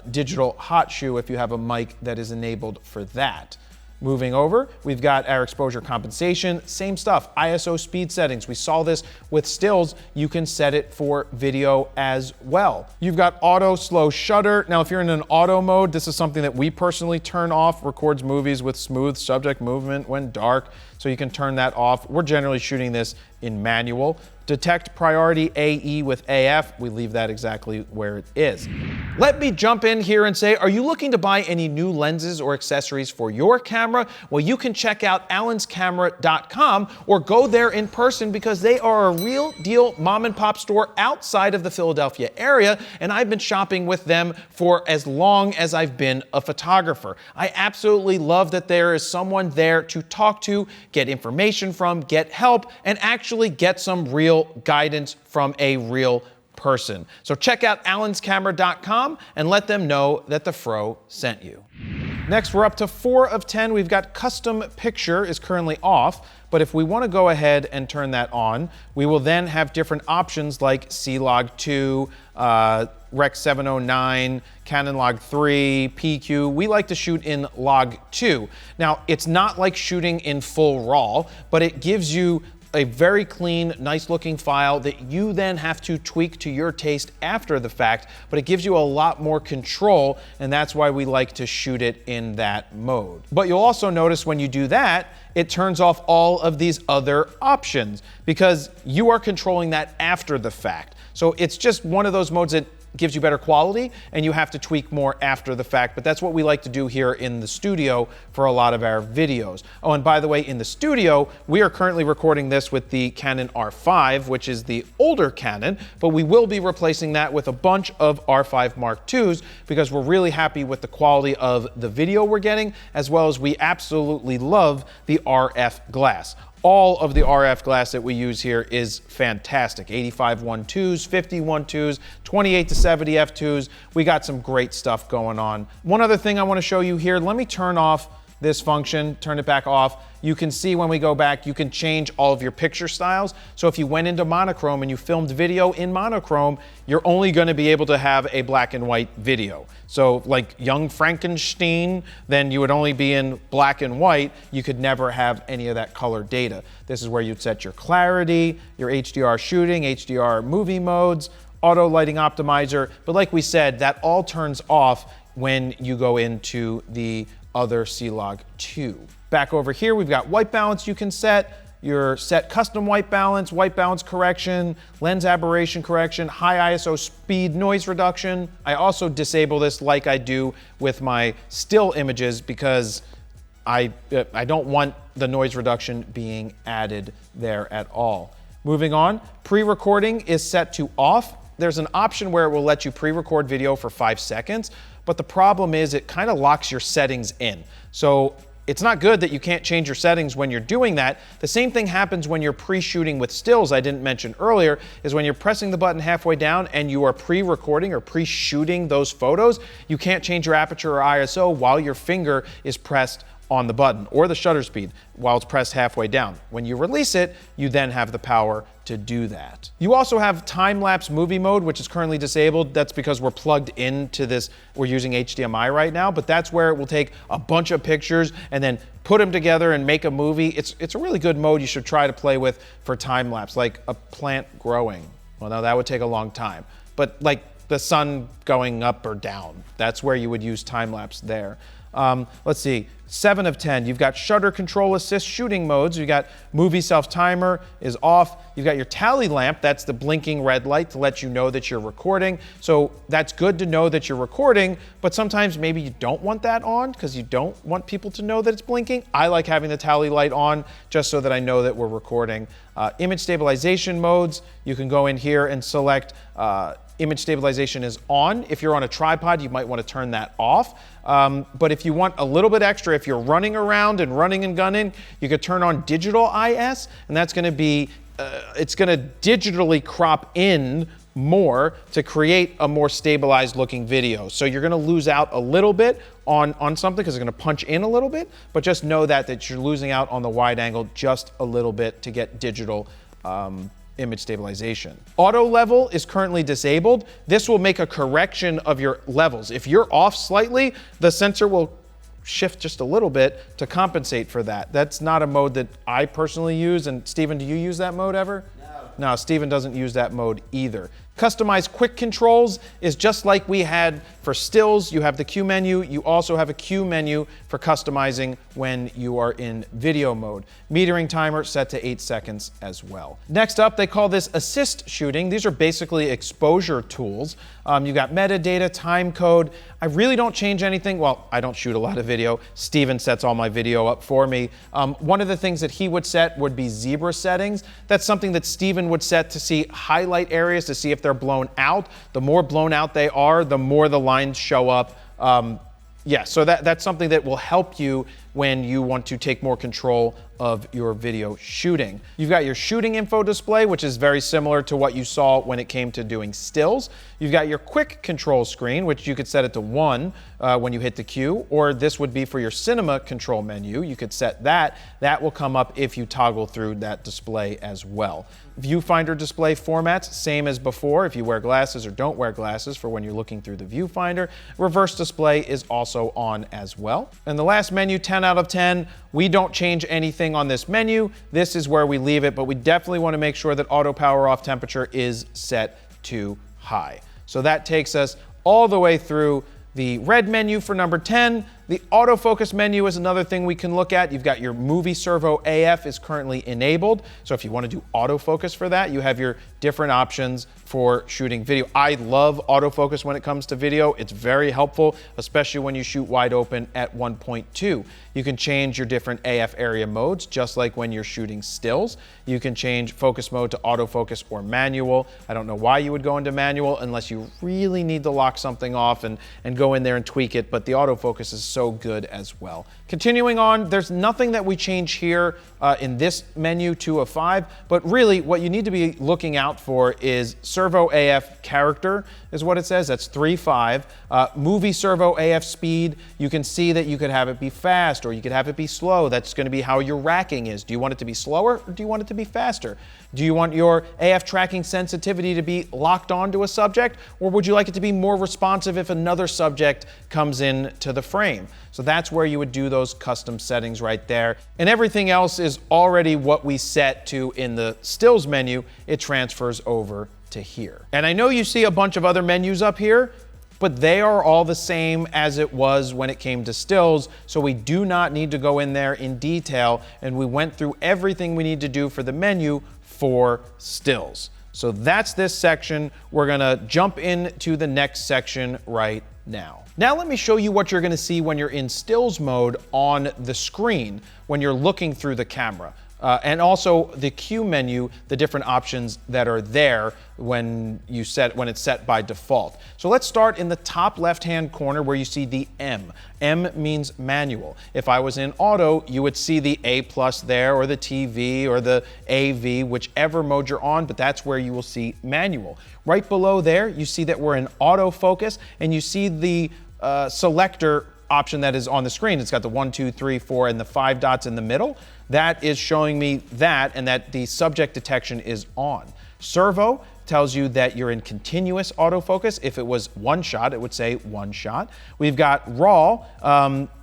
digital hot shoe if you have a mic that is enabled for that. Moving over, we've got our exposure compensation, same stuff, ISO speed settings. We saw this with stills. You can set it for video as well. You've got auto slow shutter. Now, if you're in an auto mode, this is something that we personally turn off, records movies with smooth subject movement when dark, so you can turn that off. We're generally shooting this in manual. Detect priority AE with AF, we leave that exactly where it is. Let me jump in here and say, are you looking to buy any new lenses or accessories for your camera? Well, you can check out allenscamera.com or go there in person because they are a real deal mom and pop store outside of the Philadelphia area, and I've been shopping with them for as long as I've been a photographer. I absolutely love that there is someone there to talk to, get information from, get help, and actually get some real guidance from a real person. So check out allenscamera.com and let them know that the Fro sent you. Next, we're up to 4 of 10. We've got custom picture is currently off, but if we want to go ahead and turn that on, we will then have different options like C-Log 2, Rec 709, Canon Log 3, PQ. We like to shoot in Log 2. Now, it's not like shooting in full RAW, but it gives you a very clean, nice looking file that you then have to tweak to your taste after the fact, but it gives you a lot more control, and that's why we like to shoot it in that mode. But you'll also notice when you do that, it turns off all of these other options because you are controlling that after the fact. So it's just one of those modes that gives you better quality and you have to tweak more after the fact, but that's what we like to do here in the studio for a lot of our videos. Oh, and by the way, in the studio, we are currently recording this with the Canon R5, which is the older Canon, but we will be replacing that with a bunch of R5 Mark IIs because we're really happy with the quality of the video we're getting, as well as we absolutely love the RF glass. All of the RF glass that we use here is fantastic. 85 1.2s, 50 1.2s, 28 to 70 f2s. We got some great stuff going on. One other thing I want to show you here, let me turn off this function, turn it back off. You can see when we go back, you can change all of your picture styles. So if you went into monochrome and you filmed video in monochrome, you're only going to be able to have a black and white video. So like Young Frankenstein, then you would only be in black and white. You could never have any of that color data. This is where you'd set your clarity, your HDR shooting, HDR movie modes, auto lighting optimizer. But like we said, that all turns off when you go into the other C-Log 2. Back over here, we've got white balance you can set. Your set custom white balance correction, lens aberration correction, high ISO speed noise reduction. I also disable this like I do with my still images because I don't want the noise reduction being added there at all. Moving on, pre-recording is set to off. There's an option where it will let you pre-record video for 5 seconds, but the problem is it kind of locks your settings in. So it's not good that you can't change your settings when you're doing that. The same thing happens when you're pre-shooting with stills I didn't mention earlier, is when you're pressing the button halfway down and you are pre-recording or pre-shooting those photos, you can't change your aperture or ISO while your finger is pressed on the button, or the shutter speed while it's pressed halfway down. When you release it, you then have the power to do that. You also have time-lapse movie mode, which is currently disabled. That's because we're plugged into this, we're using HDMI right now, but that's where it will take a bunch of pictures and then put them together and make a movie. It's a really good mode you should try to play with for time-lapse, like a plant growing. Well, now that would take a long time, but like the sun going up or down, that's where you would use time-lapse there. Let's see, 7 of 10. You've got shutter control assist shooting modes. You've got movie self timer is off. You've got your tally lamp. That's the blinking red light to let you know that you're recording. So that's good to know that you're recording, but sometimes maybe you don't want that on because you don't want people to know that it's blinking. I like having the tally light on just so that I know that we're recording. Image stabilization modes. You can go in here and select image stabilization is on. If you're on a tripod, you might want to turn that off. But if you want a little bit extra, if you're running around and running and gunning, you could turn on digital IS, and that's going to be, it's going to digitally crop in more to create a more stabilized looking video. So you're going to lose out a little bit on something because it's going to punch in a little bit, but just know that you're losing out on the wide angle just a little bit to get digital image stabilization. Auto level is currently disabled. This will make a correction of your levels. If you're off slightly, the sensor will shift just a little bit to compensate for that. That's not a mode that I personally use. And Steven, do you use that mode ever? No, Steven doesn't use that mode either. Customize quick controls is just like we had for stills. You have the Q menu. You also have a Q menu for customizing when you are in video mode. Metering timer set to 8 seconds as well. Next up, they call this assist shooting. These are basically exposure tools. You got metadata, time code. I really don't change anything. Well, I don't shoot a lot of video. Steven sets all my video up for me. One of the things that he would set would be zebra settings. That's something that Steven would set to see highlight areas, to see if they're blown out. The more blown out they are, the more the lines show up. Yeah, so that's something that will help you when you want to take more control of your video shooting. You've got your shooting info display, which is very similar to what you saw when it came to doing stills. You've got your quick control screen, which you could set it to 1 when you hit the Q, or this would be for your cinema control menu. You could set that. That will come up if you toggle through that display as well. Viewfinder display formats, same as before if you wear glasses or don't wear glasses for when you're looking through the viewfinder. Reverse display is also on as well. And the last menu, 10 out of 10. We don't change anything on this menu. This is where we leave it, but we definitely want to make sure that auto power off temperature is set to high. So that takes us all the way through the red menu for number 10. The autofocus menu is another thing we can look at. You've got your movie servo AF is currently enabled. So if you want to do autofocus for that, you have your different options for shooting video. I love autofocus when it comes to video. It's very helpful, especially when you shoot wide open at 1.2. You can change your different AF area modes, just like when you're shooting stills. You can change focus mode to autofocus or manual. I don't know why you would go into manual unless you really need to lock something off and go in there and tweak it, but the autofocus is so good as well. Continuing on, there's nothing that we change here in this menu 2 of 5, but really what you need to be looking out for is servo AF character is what it says. That's 3.5. Movie servo AF speed, you can see that you could have it be fast or you could have it be slow. That's going to be how your racking is. Do you want it to be slower or do you want it to be faster? Do you want your AF tracking sensitivity to be locked onto a subject, or would you like it to be more responsive if another subject comes in to the frame? So that's where you would do those custom settings right there. And everything else is already what we set to in the stills menu. It transfers over to here. And I know you see a bunch of other menus up here, but they are all the same as it was when it came to stills, so we do not need to go in there in detail, and we went through everything we need to do for the menu for stills. So that's this section. We're gonna jump into the next section right now. Now let me show you what you're gonna see when you're in stills mode on the screen when you're looking through the camera. And also the Q menu, the different options that are there when it's set by default. So let's start in the top left-hand corner where you see the M. M means manual. If I was in auto, you would see the A+ there, or the TV, or the AV, whichever mode you're on, but that's where you will see manual. Right below there, you see that we're in autofocus, and you see the selector option that is on the screen. It's got the 1, 2, 3, 4, and the 5 dots in the middle. That is showing me that, and that the subject detection is on. Servo tells you that you're in continuous autofocus. If it was one shot, it would say one shot. We've got RAW.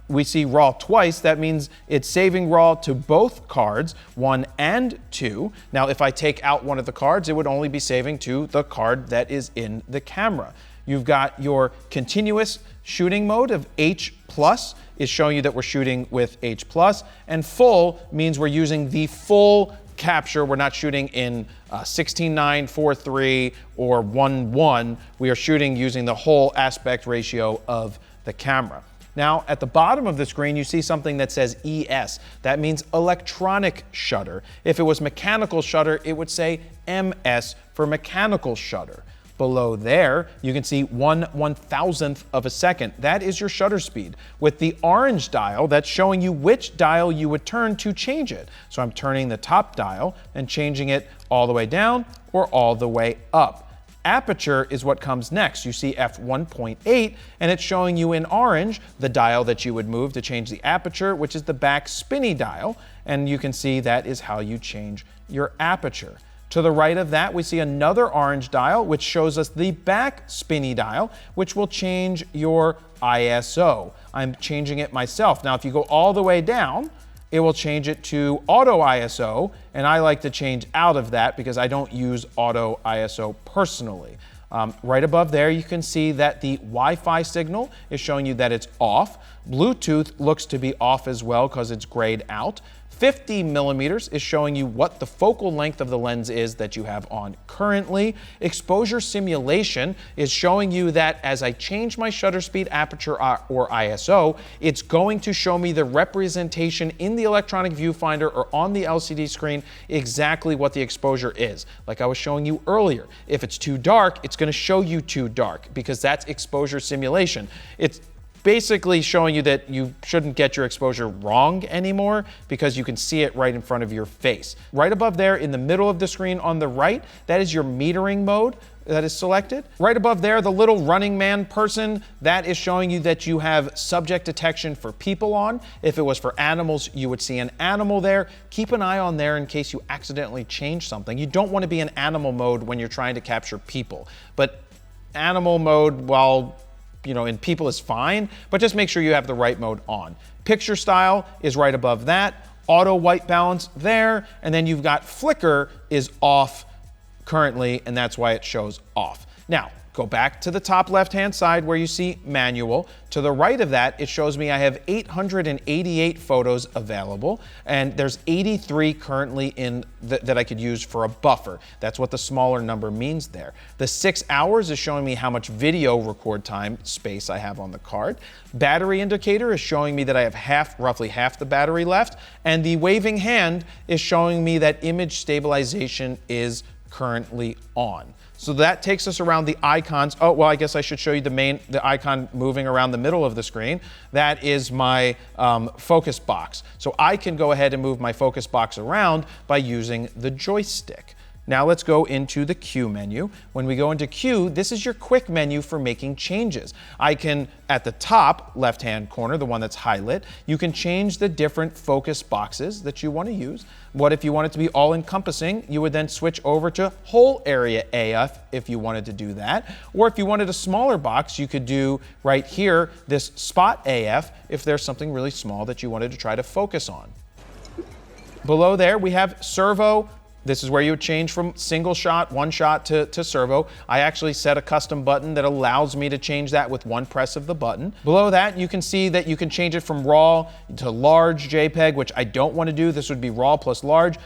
We see RAW twice. That means it's saving RAW to both cards, 1 and 2. Now, if I take out one of the cards, it would only be saving to the card that is in the camera. You've got your continuous shooting mode of H+ is showing you that we're shooting with H+, and full means we're using the full capture. We're not shooting in 16:9, 4:3, or 1:1. We are shooting using the whole aspect ratio of the camera. Now, at the bottom of the screen, you see something that says ES. That means electronic shutter. If it was mechanical shutter, it would say MS for mechanical shutter. Below there, you can see 1/1000th of a second. That is your shutter speed. With the orange dial, that's showing you which dial you would turn to change it. So I'm turning the top dial and changing it all the way down or all the way up. Aperture is what comes next. You see f1.8, and it's showing you in orange the dial that you would move to change the aperture, which is the back spinny dial, and you can see that is how you change your aperture. To the right of that, we see another orange dial, which shows us the back spinny dial, which will change your ISO. I'm changing it myself. Now, if you go all the way down, it will change it to auto ISO, and I like to change out of that because I don't use auto ISO personally. Right above there, you can see that the Wi-Fi signal is showing you that it's off. Bluetooth looks to be off as well because it's grayed out. 50 millimeters is showing you what the focal length of the lens is that you have on currently. Exposure simulation is showing you that as I change my shutter speed, aperture, or ISO, it's going to show me the representation in the electronic viewfinder or on the LCD screen exactly what the exposure is. Like I was showing you earlier, if it's too dark, it's going to show you too dark because that's exposure simulation. It's basically showing you that you shouldn't get your exposure wrong anymore because you can see it right in front of your face. Right above there in the middle of the screen on the right, that is your metering mode that is selected. Right above there, the little running man person, that is showing you that you have subject detection for people on. If it was for animals, you would see an animal there. Keep an eye on there in case you accidentally change something. You don't want to be in animal mode when you're trying to capture people, but animal mode, while in people is fine, but just make sure you have the right mode on. Picture style is right above that. Auto white balance there, and then you've got flicker is off currently, and that's why it shows off. Now, go back to the top left-hand side where you see manual. To the right of that, it shows me I have 888 photos available, and there's 83 currently in that I could use for a buffer. That's what the smaller number means there. The 6 hours is showing me how much video record time space I have on the card. Battery indicator is showing me that I have roughly half the battery left, and the waving hand is showing me that image stabilization is currently on. So that takes us around the icons. Oh, well, I guess I should show you the icon moving around the middle of the screen. That is my focus box. So I can go ahead and move my focus box around by using the joystick. Now let's go into the Q menu. When we go into Q, this is your quick menu for making changes. I can, at the top left-hand corner, the one that's highlighted, you can change the different focus boxes that you want to use. What if you want it to be all-encompassing? You would then switch over to whole area AF if you wanted to do that. Or if you wanted a smaller box, you could do right here this spot AF if there's something really small that you wanted to try to focus on. Below there, we have servo. This is where you would change from single shot, one shot to servo. I actually set a custom button that allows me to change that with one press of the button. Below that, you can see that you can change it from raw to large JPEG, which I don't want to do. This would be raw plus large.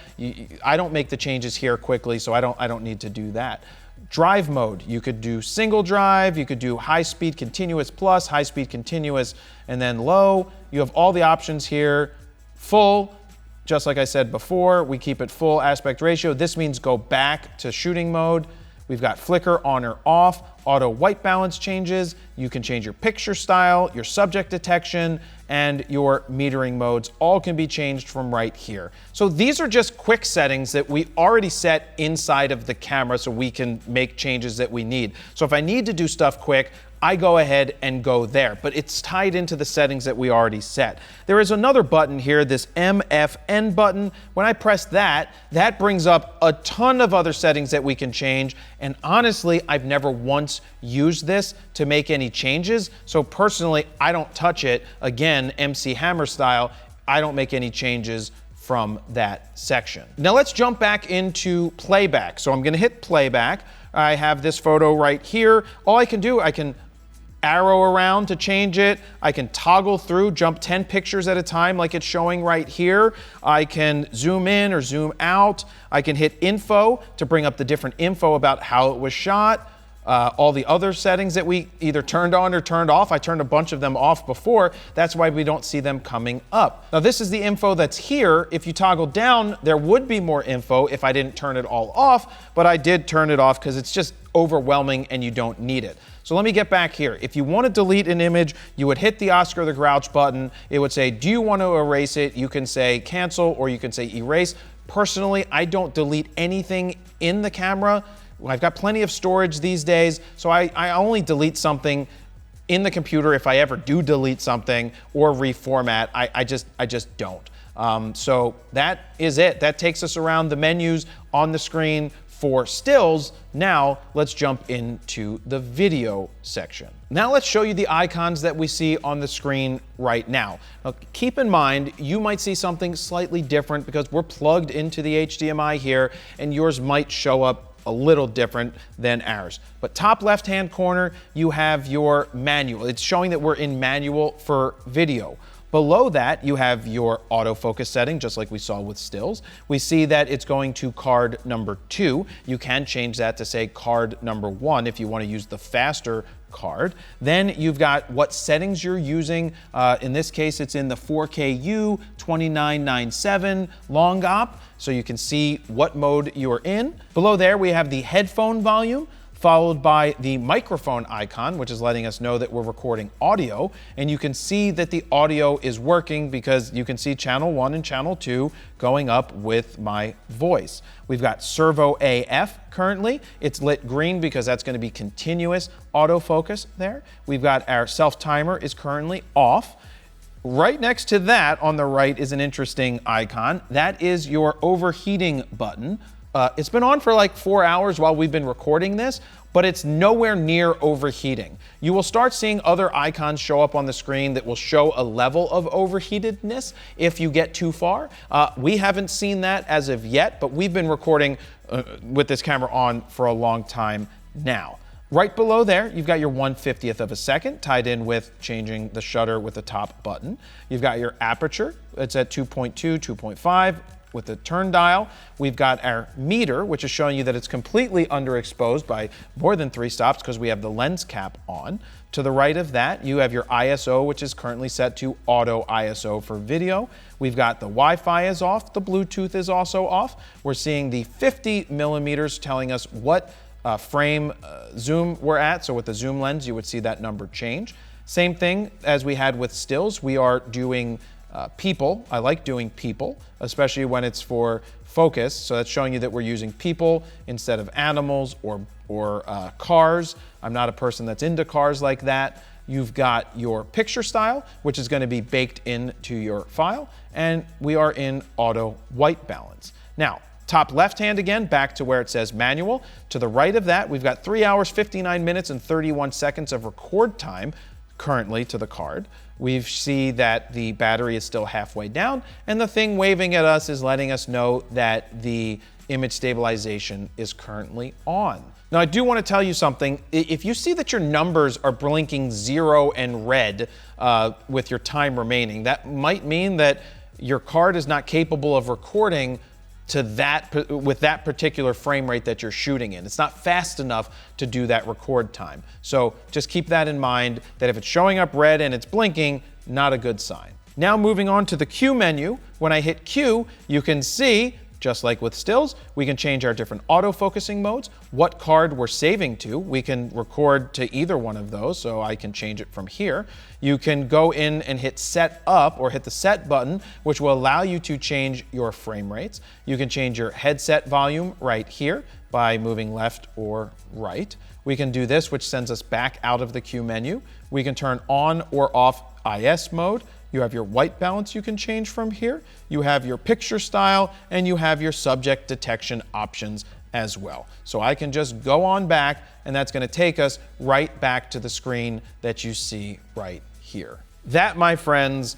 I don't make the changes here quickly, so I don't need to do that. Drive mode, you could do single drive, you could do high speed continuous plus, high speed continuous, and then low. You have all the options here. Full. Just like I said before, we keep it full aspect ratio. This means go back to shooting mode. We've got flicker on or off, auto white balance changes. You can change your picture style, your subject detection, and your metering modes. All can be changed from right here. So these are just quick settings that we already set inside of the camera so we can make changes that we need. So if I need to do stuff quick, I go ahead and go there, but it's tied into the settings that we already set. There is another button here, this MFN button. When I press that, that brings up a ton of other settings that we can change. And honestly, I've never once used this to make any changes. So personally, I don't touch it. Again, MC Hammer style, I don't make any changes from that section. Now let's jump back into Playback. So I'm gonna hit Playback. I have this photo right here. All I can do, I can arrow around to change it. I can toggle through, jump 10 pictures at a time like it's showing right here. I can zoom in or zoom out. I can hit info to bring up the different info about how it was shot. All the other settings that we either turned on or turned off. I turned a bunch of them off before. That's why we don't see them coming up. Now this is the info that's here. If you toggle down, there would be more info if I didn't turn it all off, but I did turn it off because it's just overwhelming and you don't need it. So let me get back here. If you want to delete an image, you would hit the Oscar the Grouch button. It would say, do you want to erase it? You can say cancel or you can say erase. Personally, I don't delete anything in the camera. I've got plenty of storage these days, so I only delete something in the computer if I ever do delete something or reformat. I just don't. So that is it. That takes us around the menus on the screen for stills. Now let's jump into the video section. Now let's show you the icons that we see on the screen right now. Now keep in mind, you might see something slightly different because we're plugged into the HDMI here, and yours might show up a little different than ours. But top left-hand corner, you have your manual. It's showing that we're in manual for video. Below that, you have your autofocus setting, just like we saw with stills. We see that it's going to card number 2. You can change that to say card number 1 if you want to use the faster card. Then you've got what settings you're using. In this case, it's in the 4KU 2997 long op, so you can see what mode you're in. Below there, we have the headphone volume, followed by the microphone icon, which is letting us know that we're recording audio. And you can see that the audio is working because you can see channel 1 and channel 2 going up with my voice. We've got servo AF currently. It's lit green because that's going to be continuous autofocus there. We've got our self timer is currently off. Right next to that on the right is an interesting icon. That is your overheating button. It's been on for like 4 hours while we've been recording this, but it's nowhere near overheating. You will start seeing other icons show up on the screen that will show a level of overheatedness if you get too far. We haven't seen that as of yet, but we've been recording with this camera on for a long time now. Right below there, you've got your 1/50th of a second tied in with changing the shutter with the top button. You've got your aperture. It's at 2.2, 2.5. With the turn dial. We've got our meter, which is showing you that it's completely underexposed by more than 3 stops because we have the lens cap on. To the right of that, you have your ISO, which is currently set to auto ISO for video. We've got the Wi-Fi is off, the Bluetooth is also off. We're seeing the 50 millimeters telling us what frame zoom we're at. So with the zoom lens, you would see that number change. Same thing as we had with stills. We are doing people. I like doing people, especially when it's for focus. So that's showing you that we're using people instead of animals or cars. I'm not a person that's into cars like that. You've got your picture style, which is going to be baked into your file. And we are in auto white balance. Now, top left hand again, back to where it says manual. To the right of that, we've got 3 hours, 59 minutes, and 31 seconds of record time currently to the card. We see that the battery is still halfway down, and the thing waving at us is letting us know that the image stabilization is currently on. Now, I do want to tell you something. If you see that your numbers are blinking 0 and red with your time remaining, that might mean that your card is not capable of recording to that with that particular frame rate that you're shooting in. It's not fast enough to do that record time. So just keep that in mind, that if it's showing up red and it's blinking, not a good sign. Now moving on to the Q menu. When I hit Q, you can see, just like with stills, we can change our different autofocusing modes, what card we're saving to. We can record to either one of those, so I can change it from here. You can go in and hit set up or hit the set button, which will allow you to change your frame rates. You can change your headset volume right here by moving left or right. We can do this, which sends us back out of the Q menu. We can turn on or off IS mode. You have your white balance you can change from here. You have your picture style, and you have your subject detection options as well. So I can just go on back, and that's going to take us right back to the screen that you see right here. That, my friends,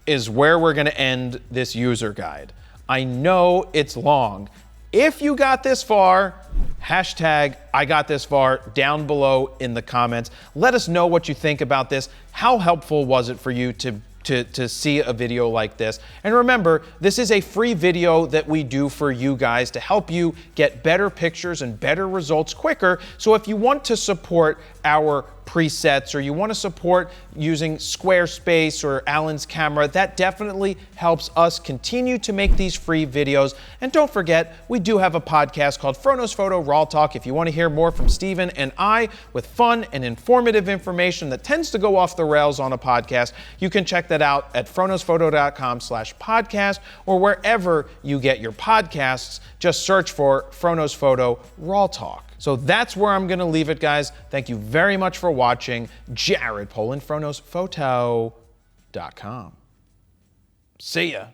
is where we're going to end this user guide. I know it's long. If you got this far, hashtag I got this far down below in the comments. Let us know what you think about this. How helpful was it for you to see a video like this? And remember, this is a free video that we do for you guys to help you get better pictures and better results quicker. So if you want to support our presets, or you want to support using Squarespace or Alan's camera, that definitely helps us continue to make these free videos. And don't forget, we do have a podcast called FroKnowsPhoto Raw Talk. If you want to hear more from Steven and I with fun and informative information that tends to go off the rails on a podcast, you can check that out at froknowsphoto.com/podcast, or wherever you get your podcasts. Just search for FroKnowsPhoto Raw Talk. So that's where I'm going to leave it, guys. Thank you very much for watching. Jared Polin, FroKnowsPhoto.com. See ya.